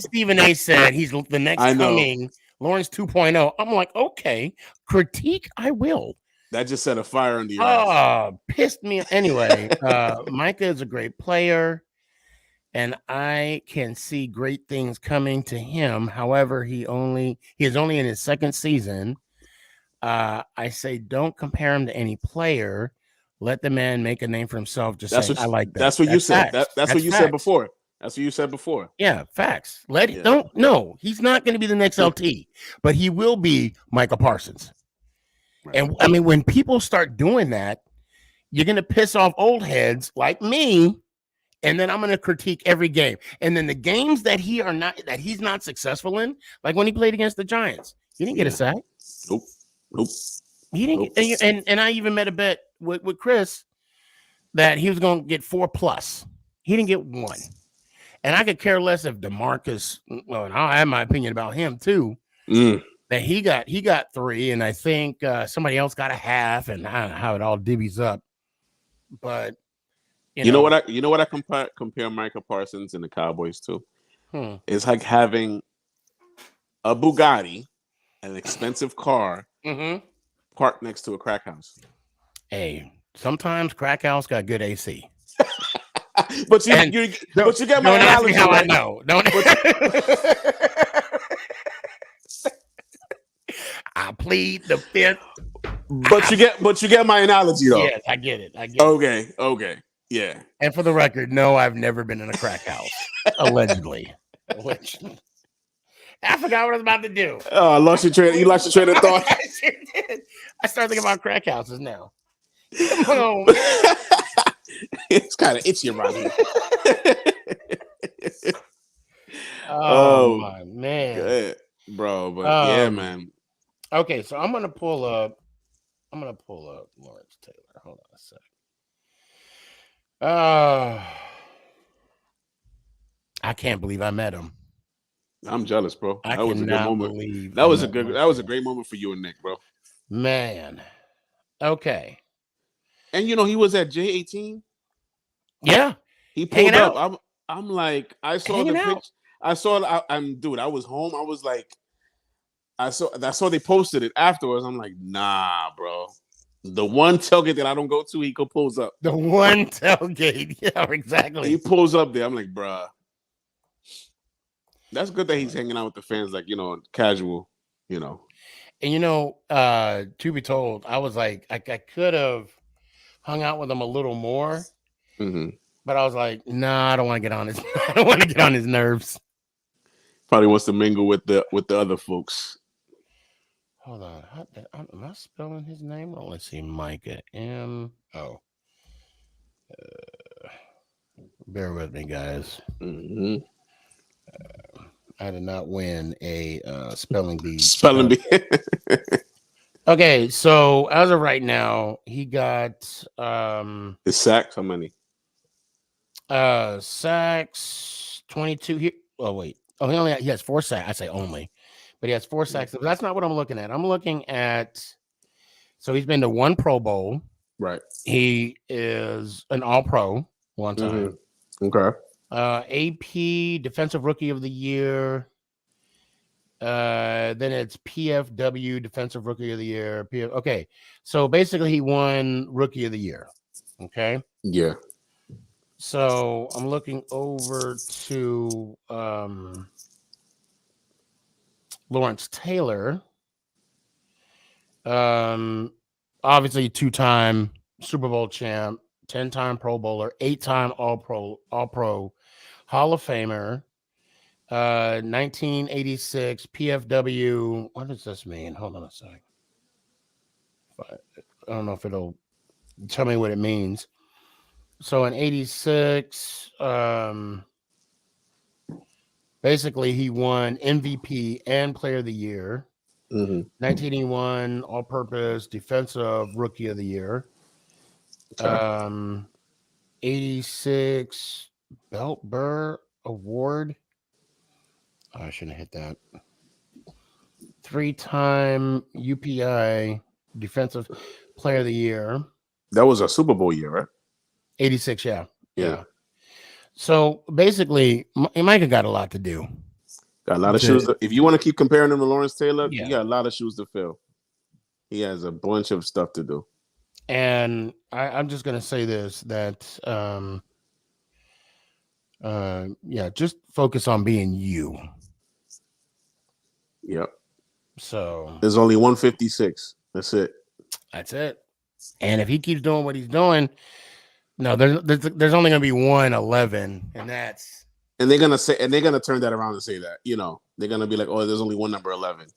Stephen A said he's the next coming, Lawrence 2.0, I'm like, okay, critique I will. That just set a fire under your ass. Pissed me. Anyway, Micah is a great player, and I can see great things coming to him. However, he is only in his second season. I say don't compare him to any player. Let the man make a name for himself. I like that. That's what you said. That's what you said before. That's what you said before. Yeah, facts. He's not going to be the next LT, but he will be Micah Parsons. Right. And I mean, when people start doing that, you're going to piss off old heads like me, and then I'm going to critique every game. And then the games that he's not successful in, like when he played against the Giants, he didn't get a sack. Nope. He didn't get, and I even made a bet with Chris that he was going to get 4+. He didn't get 1. And I could care less if DeMarcus, well, and I have my opinion about him too, that he got 3, and I think somebody else got a half, and I don't know how it all divvies up. But you know what I compare Micah Parsons and the Cowboys to? It's like having a Bugatti, an expensive car, parked next to a crack house. Hey, sometimes crack house got good AC. but you get my analogy. How I know. I plead the fifth. But you get my analogy though. Yes, I get it. Okay. Yeah. And for the record, no, I've never been in a crack house. Allegedly. I forgot what I was about to do. Oh, I lost your train. You lost your train of thought. I started thinking about crack houses now. Come on, man. It's kind of itchy around here. Oh my man, good, bro. But yeah, man. Okay, so I'm gonna pull up Lawrence Taylor. Hold on a sec. I can't believe I met him. I'm jealous, bro. That was a good moment. That was a great moment for you and Nick, bro. Man. Okay. And he was at J18. Yeah. He pulled up. I'm like, I saw the picture. I was home. I was like, I saw they posted it afterwards. I'm like, nah, bro. The one tailgate that I don't go to, he pulls up. The one tailgate. Yeah, exactly. He pulls up there. I'm like, bruh. That's good that he's hanging out with the fans, like, casual, And to be told, I was like, I could have hung out with him a little more, but I was like, nah, I don't want to get on his. I don't want to get on his nerves. Probably wants to mingle with the other folks. Hold on, am I spelling his name wrong? Let's see, Micah M-O. Bear with me, guys. I did not win a spelling bee. Okay, so as of right now, he got his sacks. How many? Sacks 22. He has 4 sacks. I say only, but he has 4 sacks. But that's not what I'm looking at. I'm looking at. So he's been to 1 Pro Bowl. Right. He is an All-Pro one time. Okay. AP Defensive Rookie of the Year. Then it's PFW Defensive Rookie of the Year. Okay, so basically he won Rookie of the Year. Okay. Yeah. So I'm looking over to Lawrence Taylor. Obviously 2-time Super Bowl champ, 10-time Pro Bowler, 8-time All Pro, Hall of Famer. 1986 PFW. What does this mean? Hold on a sec. I don't know if it'll tell me what it means. So in 86, basically he won MVP and Player of the Year. 1981 All-Purpose Defensive Rookie of the Year. 86 Belt Burr Award. Oh, I shouldn't have hit that. 3-time UPI Defensive Player of the Year. That was a Super Bowl year, right? 86, yeah. So basically, Micah got a lot to do. Got a lot of shoes. If you want to keep comparing him to Lawrence Taylor, Yeah. you got a lot of shoes to fill. He has a bunch of stuff to do. And I'm just going to say this, that, just focus on being you. Yep. So there's only 156. That's it. And if he keeps doing what he's doing, no, there's only going to be 111, and that's. And they're gonna turn that around and say that, they're gonna be like, oh, there's only one number 11.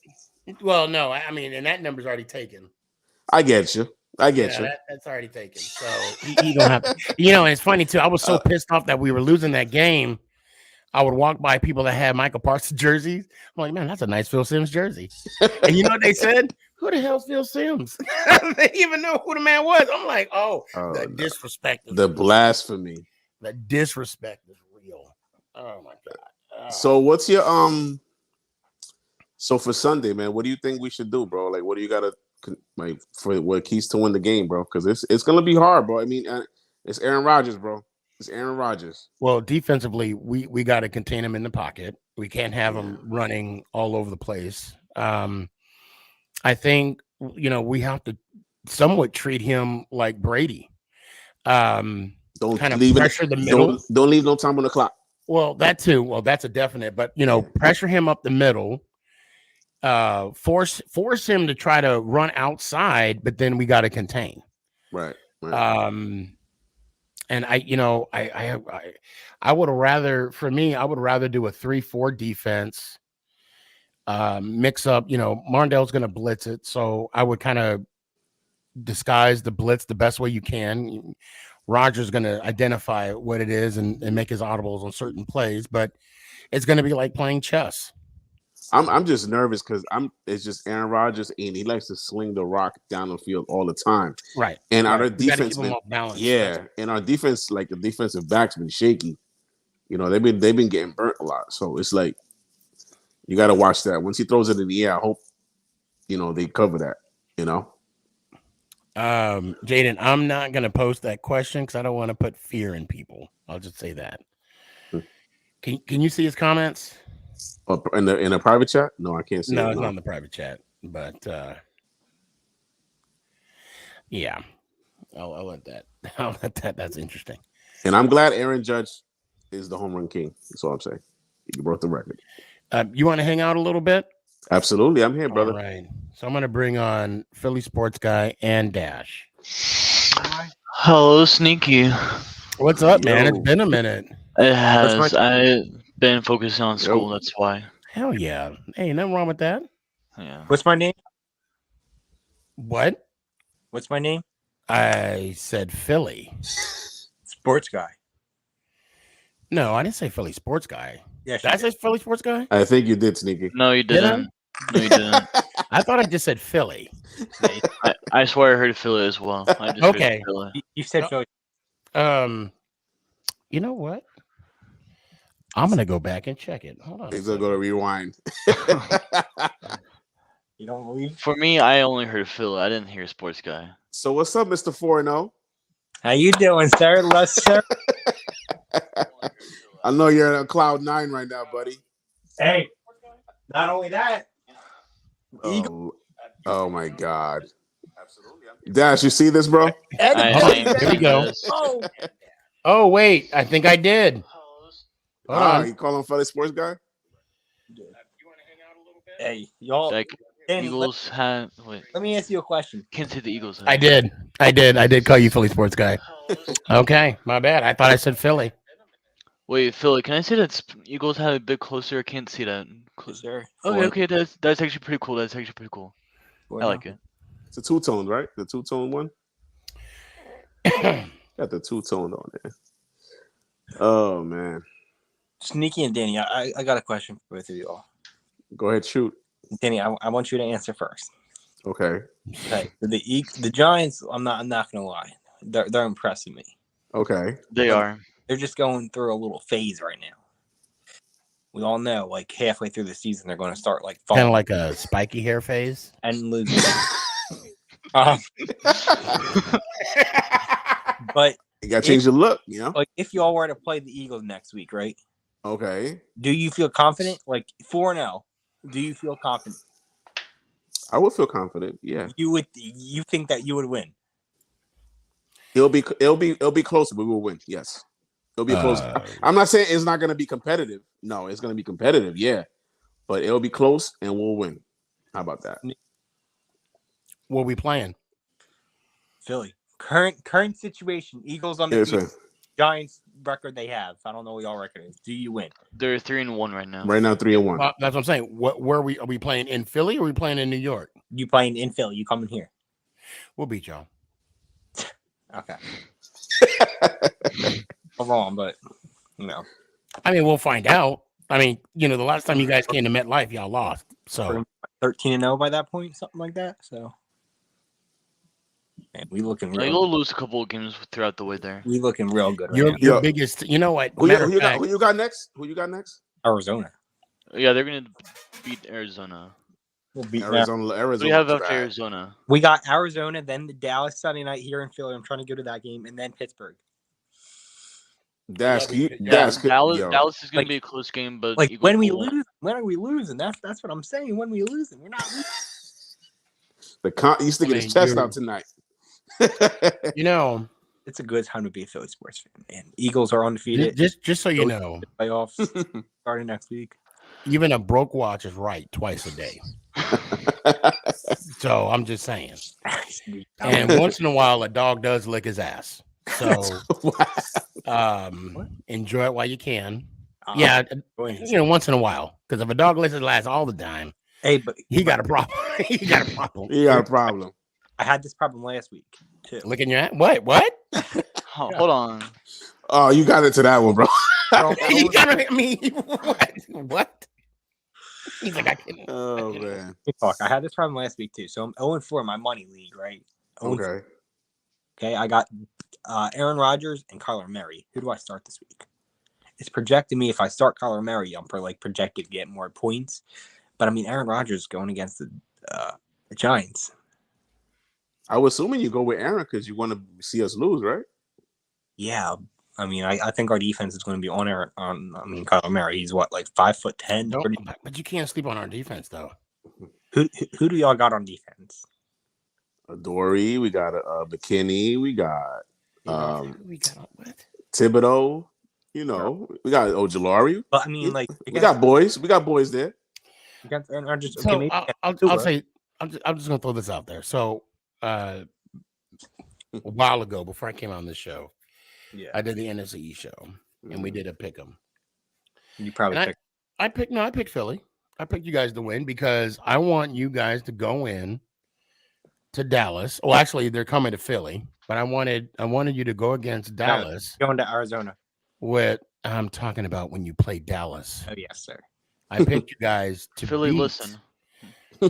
Well, no, I mean, and that number's already taken. I get you. That's already taken. So he don't have. And it's funny too. I was so pissed off that we were losing that game. I would walk by people that had Michael Parsons jerseys. I'm like, man, that's a nice Phil Simms jersey. And you know what they said? Who the hell's Phil Simms? They didn't even know who the man was. I'm like, the disrespect. The blasphemy. The disrespect is real. Oh my God. So what's your so for Sunday, man, what do you think we should do, bro? Like, what do you gotta for what keys to win the game, bro? Because it's gonna be hard, bro. I mean, it's Aaron Rodgers, bro. It's Aaron Rodgers. Well, defensively, we got to contain him in the pocket. We can't have him running all over the place. I think we have to somewhat treat him like Brady. Don't kind of pressure the middle. Don't leave no time on the clock. Well, that too. Well, that's a definite. But pressure him up the middle. Force him to try to run outside, but then we got to contain. Right. And I would rather do a 3-4 defense. Mix up, Marndell's going to blitz it, so I would kind of disguise the blitz the best way you can. Rodgers going to identify what it is and make his audibles on certain plays, but it's going to be like playing chess. I'm just nervous because it's just Aaron Rodgers, and he likes to sling the rock down the field all the time. Right. And our defense, and our defense, like the defensive backs, been shaky. They've been getting burnt a lot. So it's like you got to watch that. Once he throws it in the air, I hope they cover that. Jaden, I'm not going to post that question because I don't want to put fear in people. I'll just say that. Can you see his comments? In a private chat? No, I can't see. No, it's not in the private chat. But yeah, I'll let that. That's interesting. And I'm glad Aaron Judge is the home run king. That's all I'm saying. He broke the record. You want to hang out a little bit? Absolutely, I'm here, brother. All right. So I'm going to bring on Philly Sports Guy and Dash. Hello, Sneaky. What's up, man? It's been a minute. It has. I've been focusing on school. That's why. Hell yeah. Hey, nothing wrong with that. Yeah. What's my name? What? What's my name? I said Philly. Sports Guy. No, I didn't say Philly Sports Guy. Yeah, did I say Philly Sports Guy? I think you did, Sneaky. No, you didn't. No, you didn't. I thought I just said Philly. I swear I heard Philly as well. I just okay. Heard Philly. You said Philly. You know what? I'm gonna go back and check it. Hold on. He's gonna go to rewind. You don't believe? For me, I only heard Philly. I didn't hear Sports Guy. So what's up, Mr. 4-0? How you doing, sir? Sir. I know you're at cloud 9 right now, buddy. Hey, not only that. Oh my God. Dash, you see this, bro? Here we go. Oh, wait. I think I did. Hold on. You call him Philly sports guy? Hey, y'all. Like Danny, Eagles have. Wait, let me ask you a question. can't say the Eagles. Have. I did call you Philly sports guy. Okay, my bad. I thought I said Philly. Wait, Philly, can I say that Eagles have a bit closer? I can't see that. Sure. Okay, that's actually pretty cool. That's actually pretty cool. I like it. It's a two-tone, right? The two-tone one? Got the two-tone on there. Oh, man. Sneaky and Danny, I got a question for both of you all. Go ahead, shoot. Danny, I want you to answer first. Okay. Okay. The Giants, I'm not gonna lie. They're impressing me. Okay. They are. They're just going through a little phase right now. We all know, like halfway through the season, they're going to start like Kind falling of like a spiky hair phase. and losing. But You got to change your look, you know? like, if y'all were to play the Eagles next week, right? Okay. Do you feel confident? Like 4-0, do you feel confident? I would feel confident. Yeah. You think that you would win? It'll be closer, but we'll win. Yes. It'll be close. I'm not saying it's not going to be competitive. No, it's going to be competitive. Yeah. But it'll be close and we'll win. How about that? What we playing? Philly. Current situation. Eagles on the Yes, sir. Giants record they have. I don't know what y'all record is. Do you win? They're 3-1 right now. Right now, 3-1. That's what I'm saying. Where are we playing in Philly or are we playing in New York? You playing in Philly. You coming here. We'll beat y'all. Okay. I'm wrong, but no. I mean, we'll find out. I mean, the last time you guys came to MetLife, y'all lost. So 13-0 by that point, something like that. So, man, we looking real. You'll lose a couple of games throughout the way there. We looking real good. Right your now. biggest. You know what? Who you got next? Who you got next? Arizona. Yeah, they're gonna beat Arizona. We'll beat Arizona. What do you have after Arizona? We got Arizona, then the Dallas Sunday night here in Philly. I'm trying to go to that game, and then Pittsburgh. Dallas Dallas is gonna be a close game, but like Eagles when we will win. lose, when are we losing? That's what I'm saying. When we losing, we're not losing. He's sticking his chest out tonight. It's a good time to be a Philly sports fan. And Eagles are undefeated. Just so you know, playoffs starting next week. even a broke watch is right twice a day. So I'm just saying. And once in a while, a dog does lick his ass. So enjoy it while you can. Yeah, once in a while. Because if a dog licks his ass all the time, but he got a problem. He got a problem. I had this problem last week too. Licking your ass? What? Hold on. Oh, you got into that one, bro. You got me. What? He's like, I can't. Oh man. Fuck, I had this problem last week too. So I'm 0-4 in my money league, right? Okay. Okay, I got Aaron Rodgers and Kyler Murray. Who do I start this week? It's projecting me if I start Kyler Murray, I'm projected to get more points. But I mean, Aaron Rodgers going against the Giants. I was assuming you go with Aaron because you want to see us lose, right? Yeah, I mean, I think our defense is going to be on Aaron. Kyler Murray. He's what, like 5'10"? No, but you can't sleep on our defense, though. Who do y'all got on defense? Dory, we got McKinney, we got what? Thibodeau. We got Ojulari. But I mean, like we got boys. We got boys there. Against Aaron Rodgers. So I'll say I'm just gonna throw this out there. So a while ago, before I came on this show, I did the NFC show and we did a pick 'em. You probably I picked Philly. I picked you guys to win because I want you guys to go in to Dallas. Well, actually, they're coming to Philly, but I wanted you to go against Dallas. Going to Arizona. What I'm talking about when you play Dallas. Oh yes, sir. I picked you guys to Philly. Listen.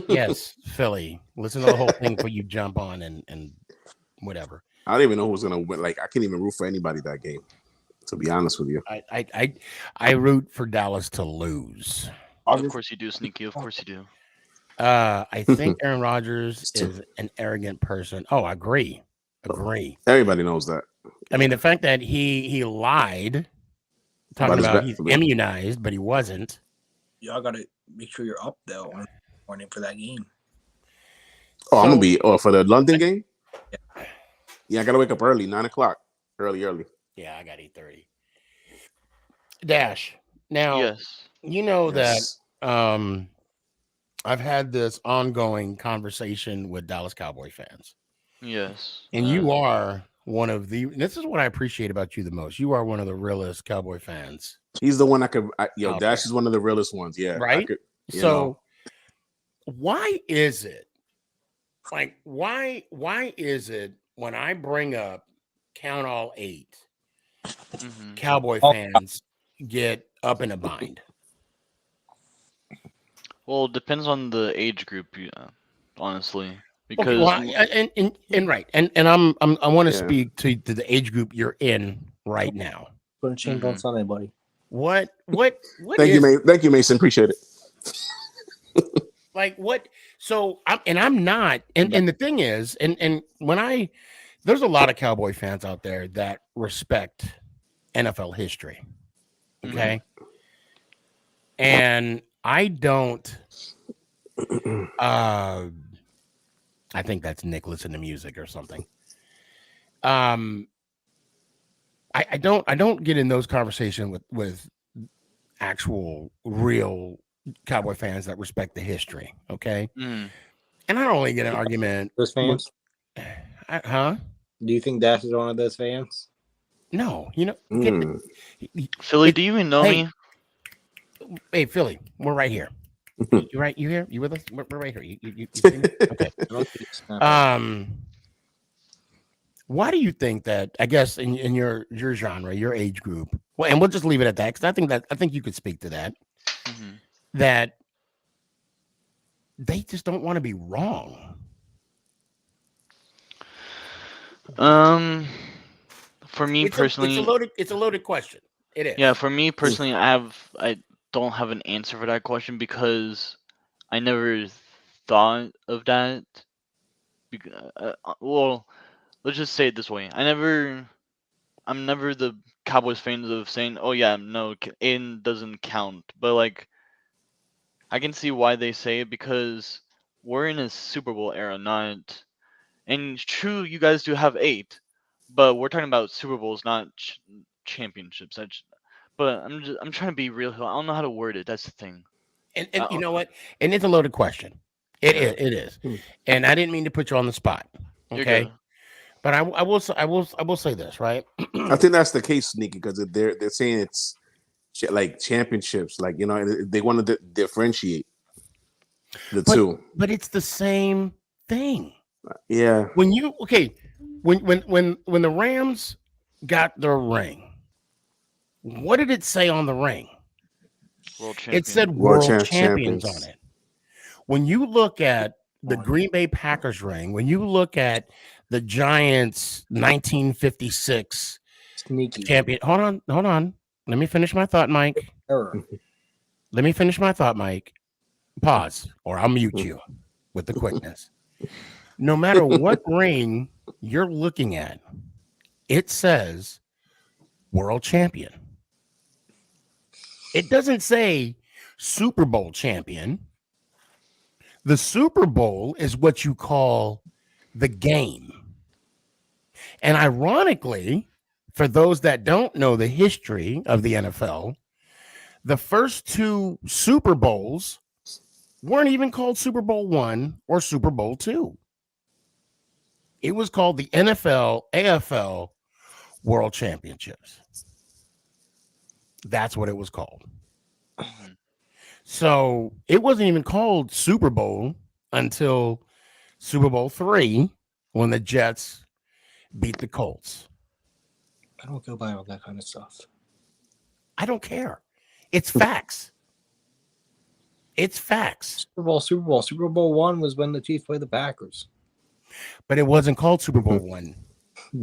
Yes, Philly. Listen to the whole thing before you jump on and whatever. I don't even know who's gonna win. Like I can't even root for anybody that game. To be honest with you, I root for Dallas to lose. Of course you do, Sneaky. Of course you do. I think Aaron Rodgers is an arrogant person. Oh, I agree. Everybody knows that. I mean, the fact that he lied talking his about back. he's immunized, but he wasn't. Y'all gotta make sure you're up though in the morning for that game. Oh, I'm So- gonna be for the London game. Yeah, I gotta wake up early, 9:00, early. Yeah, I got 8:30. Dash. Now, Yes. you know Yes. that I've had this ongoing conversation with Dallas Cowboy fans, Yes. and you are one of the. This is what I appreciate about you the most. You are one of the realest Cowboy fans, He's the one Dash there. is one of the realest ones. Yeah, right? you So, know. why is it? Like, why is it when I bring up count all 8, Mhm. Cowboy fans get up in a bind? Well, it depends on the age group, honestly, Okay, because well, and right, and I want to Yeah. speak to the age group you're in right now. Put a change on Mhm. Sunday, buddy. What Thank is you, Mason. Appreciate it. like what? So I'm not, and the thing is, and when there's a lot of Cowboy fans out there that respect NFL history, okay, and I don't. I think that's Nick listening to music or something. I don't get in those conversations with actual real Cowboy fans that respect the history. Okay. Mhm. And I don't only get an argument. Those fans? Huh? Do you think Dash is one of those fans? No, Philly, do you even know Hey. me? Hey, Philly, we're right here. You right? You here? You with us? We're right here. You see me? Okay. I don't think it's not. Why do you think that? I guess in your genre, your age group. Well, and we'll just leave it at that because I think you could speak to that. Mhm. That they just don't want to be wrong. For me It's personally, it's a loaded question. It is. yeah, for me personally, I don't have an answer for that question because I never thought of that. Well, let's just say it this way: I'm never the Cowboys fans of saying, "Oh yeah, no, Aiden doesn't count." But like, I can see why they say it because we're in a Super Bowl era, not. And true, you guys do have 8, but we're talking about Super Bowls, not championships. But I'm trying to be real. I don't know how to word it. That's the thing. And you know what? And it's a loaded question. It is. And I didn't mean to put you on the spot. You're Okay. good. But I will say this, right? I think that's the case, Sneaky, because they're saying it's like championships, like they want to differentiate the two. But it's the same thing. Yeah. When the Rams got their ring, what did it say on the ring? World champion. It said World World Champions. Champions on it. When you look at the Green Bay Packers ring, when you look at the Giants 1956 Sneaky. champion, hold on. Let me finish my thought, Mike. Error. Let me finish my thought, Mike. Pause, or I'll mute you with the quickness. No matter what ring you're looking at, it says World Champion. It doesn't say Super Bowl champion. The Super Bowl is what you call the game. And ironically, for those that don't know the history of the NFL, the first 2 Super Bowls weren't even called Super Bowl I or Super Bowl II. It was called the NFL AFL World Championships. That's what it was called. So it wasn't even called Super Bowl until Super Bowl III when the Jets beat the Colts. I don't go by all that kind of stuff. I don't care. It's facts. It's facts. Super Bowl one was when the Chiefs played the Packers. But it wasn't called Super Bowl I.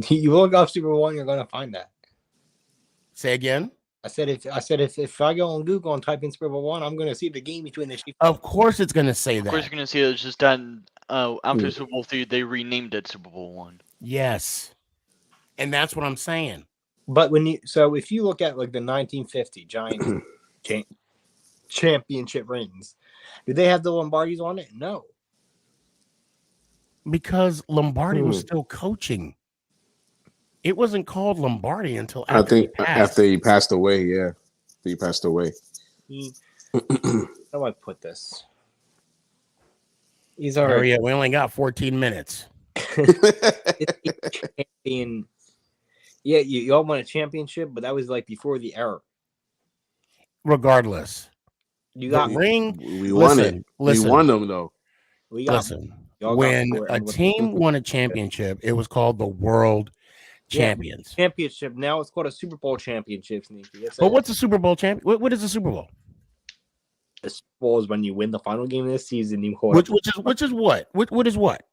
You look up Super Bowl one, you're gonna find that. Say again. I said if I go on Google and type in Super Bowl one, I'm gonna see the game between the Chiefs. Of course, it's going to say Of that. course, you're gonna see it's just that after Super Bowl III, they renamed it Super Bowl I. Yes, and that's what I'm saying. But if you look at like the 1950 Giants championship rings, do they have the Lombardis on it? No, because Lombardi was still coaching. It wasn't called Lombardi until I after think he passed. after he passed away. Yeah, he passed away. how do I put this? He's Hurry already up, we only got 14 minutes. champion. Yeah, you all won a championship, but that was like before the era. Regardless, You the got ring. We won it. Listen, We won them though. we got listen. y'all got When four, a and with- team won a championship, it was called the World Champions. championship. Now it's called a Super Bowl championship, Sneaky. That's But it. what's a Super Bowl champion? What is a Super Bowl? The Super Bowl is when you win the final game of this season. You call Which is what? What is what?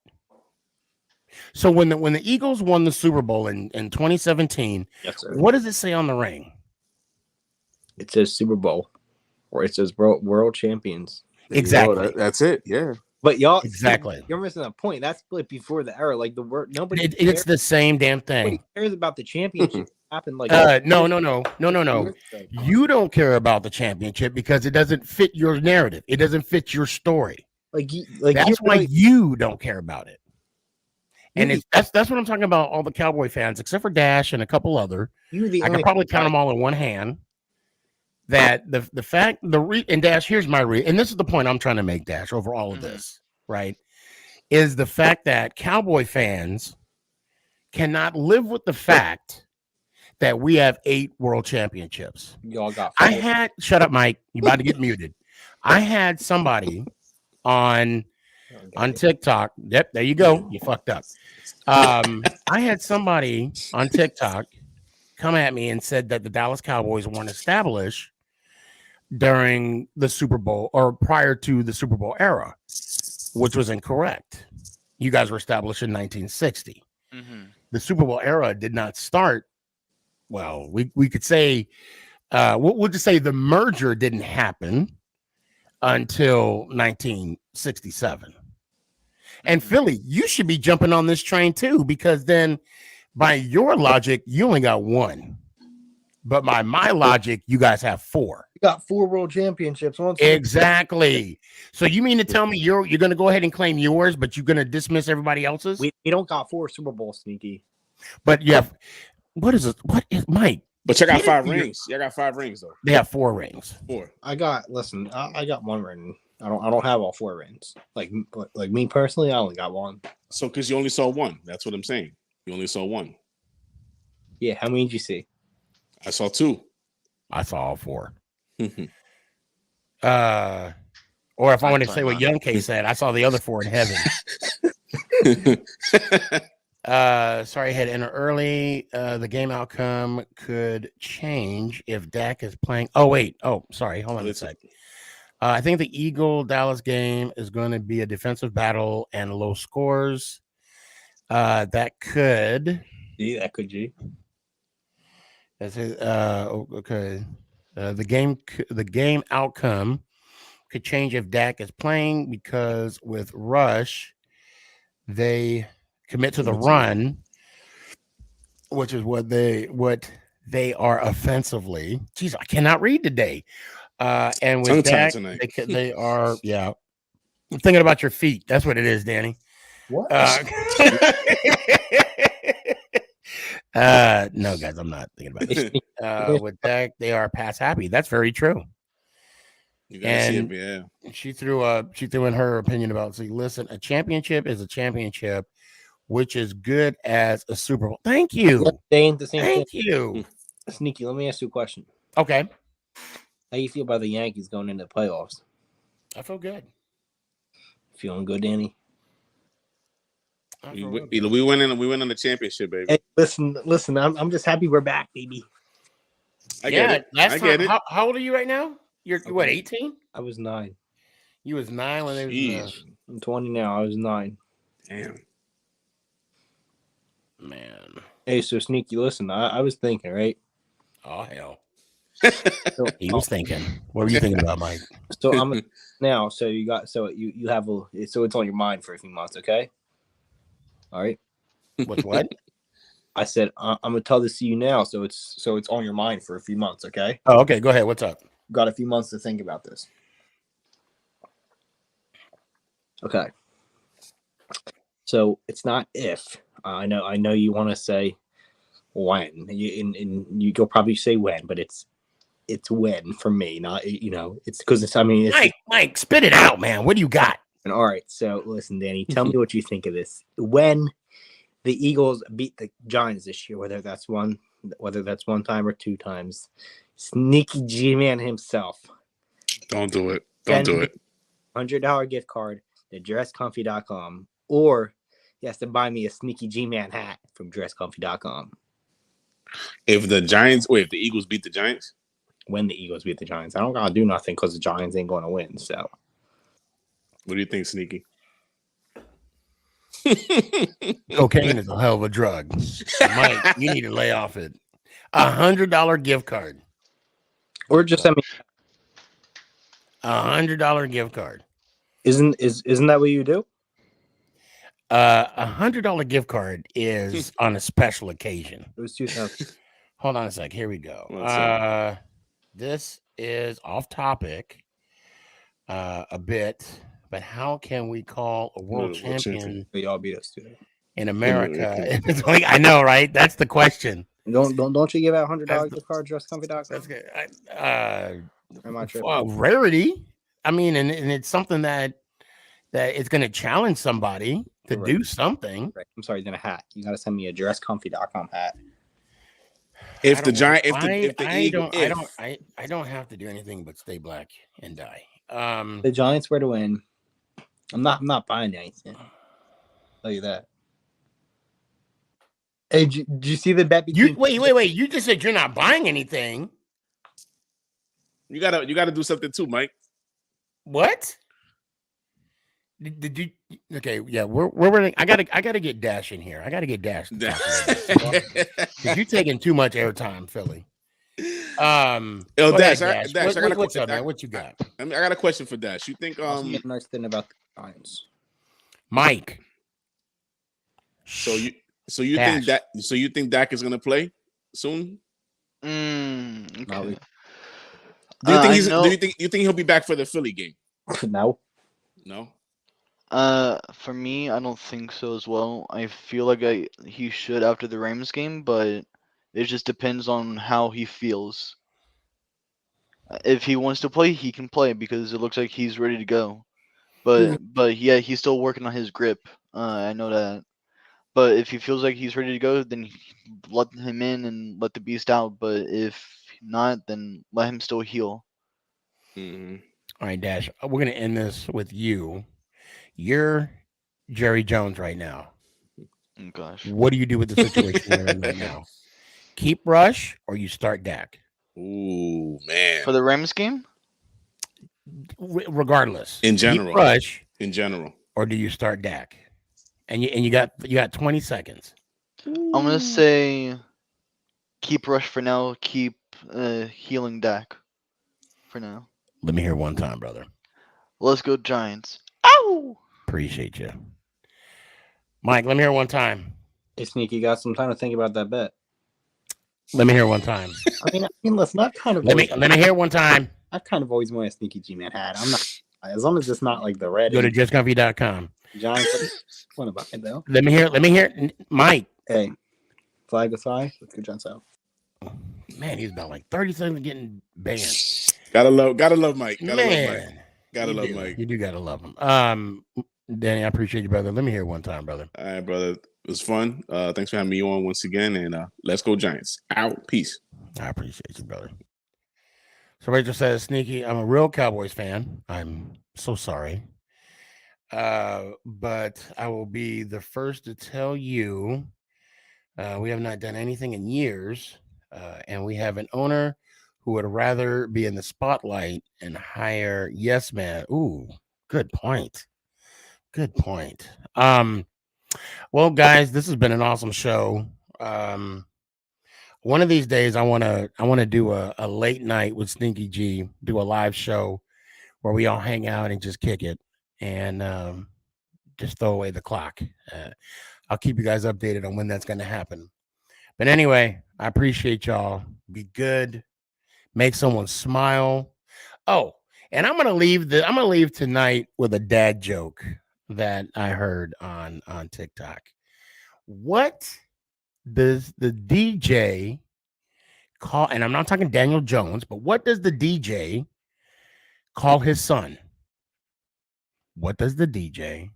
So when the Eagles won the Super Bowl in 2017, yes, sir. what does it say on the ring? It says Super Bowl, or it says World Champions. There you Exactly. go. That's it. Yeah. But y'all, Exactly. you're missing a point. That's split before the era. Like the word, nobody. It's the same damn Nobody thing. cares about the championship. Happened like No. You don't care about the championship because it doesn't fit your narrative. It doesn't fit your story. Like That's why really, you don't care about it. And You- that's what I'm talking about. All the Cowboy fans, except for Dash and a couple other, you're the I only could probably count them all in one hand. That the fact and Dash, here's my and this is the point I'm trying to make, Dash, over all of this, right? Is the fact that Cowboy fans cannot live with the fact that we have 8 world championships. Y'all got. Shut up, Mike. You about to get muted. I had somebody on TikTok. Yep, there you go. You fucked up. I had somebody on TikTok come at me and said that the Dallas Cowboys weren't established during the Super Bowl or prior to the Super Bowl era, which was incorrect. You guys were established in 1960. Mm-hmm. The Super Bowl era did not start. Well, we could say we'll just say the merger didn't happen until 1967. And Philly, you should be jumping on this train too, because then by your logic, you only got 1. But by my logic, you guys have 4. You got 4 world championships. Exactly. So you mean to tell me you're going to go ahead and claim yours, but you're going to dismiss everybody else's? We don't got 4 Super Bowls, Sneaky. But you have, what is Mike? But y'all got 5 rings. Y'all got 5 rings though. They have 4 rings. 4. I got 1 ring. I don't have all 4 rings. Like me personally, I only got 1. So because you only saw 1. That's what I'm saying. You only saw 1. Yeah, how many did you see? I saw 2. I saw all 4. Or if I want to say what Young K said, I saw the other 4 in heaven. Sorry, I had enter early. The game outcome could change if Dak is playing. Oh, wait. Oh, sorry. Hold on a sec. I think the Eagle-Dallas game is going to be a defensive battle and low scores. That could. Yeah, that could be. That's it. Okay. The game outcome could change if Dak is playing because with Rush, they commit to the run, which is what they are offensively. Jeez, I cannot read today. And with Dak, they are, yeah. I'm thinking about your feet. That's what it is, Danny. What? No, guys, I'm not thinking about it. With Dak, they are pass happy. That's very true. You gotta see it, yeah. She threw in her opinion about. See, listen, a championship is a championship, which is good as a Super Bowl. Thank you. They ain't the same Thank thing. you. Sneaky, let me ask you a question. Okay. How you feel about the Yankees going into the playoffs? I feel good. Feeling good, Danny? We went in the championship, baby. Hey, listen. I'm just happy we're back, baby. I get it. How old are you right now? You're what, 18? I was 9. You was 9 when they was. I'm 20 now. I was 9. Damn. Man. Hey, so Sneaky, listen. I was thinking, right? Oh hell. So, He was thinking. What were you thinking about, Mike? So I'm now. So you got. So you have a. So it's on your mind for a few months, okay? All right. What's what? I said I'm gonna tell this to you now, so it's on your mind for a few months. Okay. Oh, okay. Go ahead. What's up? Got a few months to think about this. Okay. So it's not if. I know you want to say when. And you'll probably say when, but it's when for me. Not it's because it's. I mean, it's Mike, spit it out, man. What do you got? And all right. So listen, Danny, tell me what you think of this. When the Eagles beat the Giants this year, whether that's one time or two times, Sneaky G-Man himself. Don't do it. Don't do it. $100 gift card to dresscomfy.com, or he has to buy me a Sneaky G-Man hat from dresscomfy.com. If the Eagles beat the Giants? When the Eagles beat the Giants. I don't gotta do nothing because the Giants ain't going to win. So, what do you think, Sneaky? Cocaine is a hell of a drug. Mike, you need to lay off it. $100 gift card. Or just send me $100 gift card. Isn't that what you do? $100 gift card is on a special occasion. It was 2000. Hold on a sec. Here we go. This is off topic a bit, but how can we call a world champion? Y'all beat us today in America? I know, right? That's the question. Don't you give out $100 gift card dresscomfy.com? That's good. Am I tripping? Rarity. I mean, and it's something that it's going to challenge somebody to do something. Right. I'm sorry, then a hat. You got to send me a dresscomfy.com hat. If the Giant, I don't have to do anything but stay black and die. The Giants were to win. I'm not buying anything. I'll tell you that. Hey, did you see the bet between? Wait. You just said you're not buying anything. You gotta do something too, Mike. What? Did you? Okay, yeah, we're running. I gotta get Dash in here. I gotta get Dash because you're taking too much airtime, Philly. Dash, I got a what's up, man? What you got? I got a question for Dash. You think nice thing about the Giants, Mike? So you think Dak is gonna play soon? Okay. Do you think he'll be back for the Philly game? No. For me, I don't think so as well. I feel like he should after the Rams game, but it just depends on how he feels. If he wants to play, he can play because it looks like he's ready to go. But yeah, he's still working on his grip. I know that. But if he feels like he's ready to go, then let him in and let the beast out. But if not, then let him still heal. Mm-hmm. All right, Dash. We're gonna end this with you. You're Jerry Jones right now. Oh, gosh. What do you do with the situation you're in right now? Keep Rush or you start Dak? Ooh, man. For the Rams game? Regardless. In general. Keep Rush. In general. Or do you start Dak? And you got 20 seconds. I'm gonna say keep Rush for now. Keep healing Dak for now. Let me hear one time, brother. Let's go Giants. Ow! Appreciate you. Mike, let me hear one time. Hey, Sneaky, got some time to think about that bet. Let me hear one time. I mean, listen, I've kind of let me hear one time. I've kind of always wanted a Sneaky G-Man hat. I'm not, as long as it's not like the red. Go to justcomfy.com. Giants, want to buy it though. Let me hear, Mike. Hey, flag aside, let's go Giants out. Man, he's about like 30 seconds getting banned. Gotta love Mike. Gotta love Mike. You do gotta love him. Danny, I appreciate you, brother. Let me hear one time, brother. All right, brother. It was fun. Thanks for having me on once again, and let's go Giants. Out. Peace. I appreciate you, brother. So Rachel says, Sneaky, I'm a real Cowboys fan. I'm so sorry. But I will be the first to tell you we have not done anything in years, and we have an owner who would rather be in the spotlight and hire yes man. Ooh, good point. Good point. Well, guys, this has been an awesome show. One of these days I want to do a late night with Sneaky G, do a live show where we all hang out and just kick it and just throw away the clock. I'll keep you guys updated on when that's going to happen. But anyway, I appreciate y'all. Be good. Make someone smile. Oh, and I'm gonna leave tonight with a dad joke that I heard on TikTok. What does the DJ call? And I'm not talking Daniel Jones, but what does the DJ call his son? What does the DJ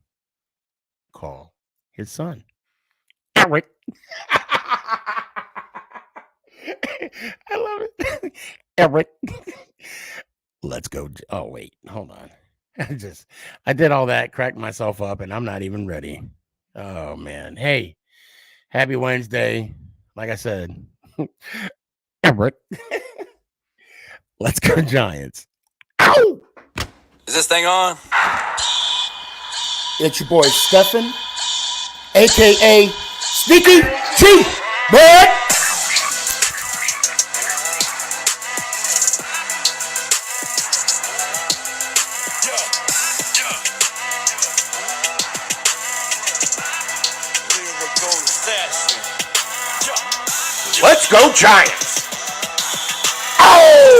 call his son? Eric. I love it. Eric. Let's go. Oh, wait. Hold on. I did all that, cracked myself up, and I'm not even ready. Oh, man. Hey, happy Wednesday. Like I said, Eric. Let's go, Giants. Ow! Is this thing on? It's your boy Stefan, aka Sneakyg Podcast. Let's go Giants! Oh!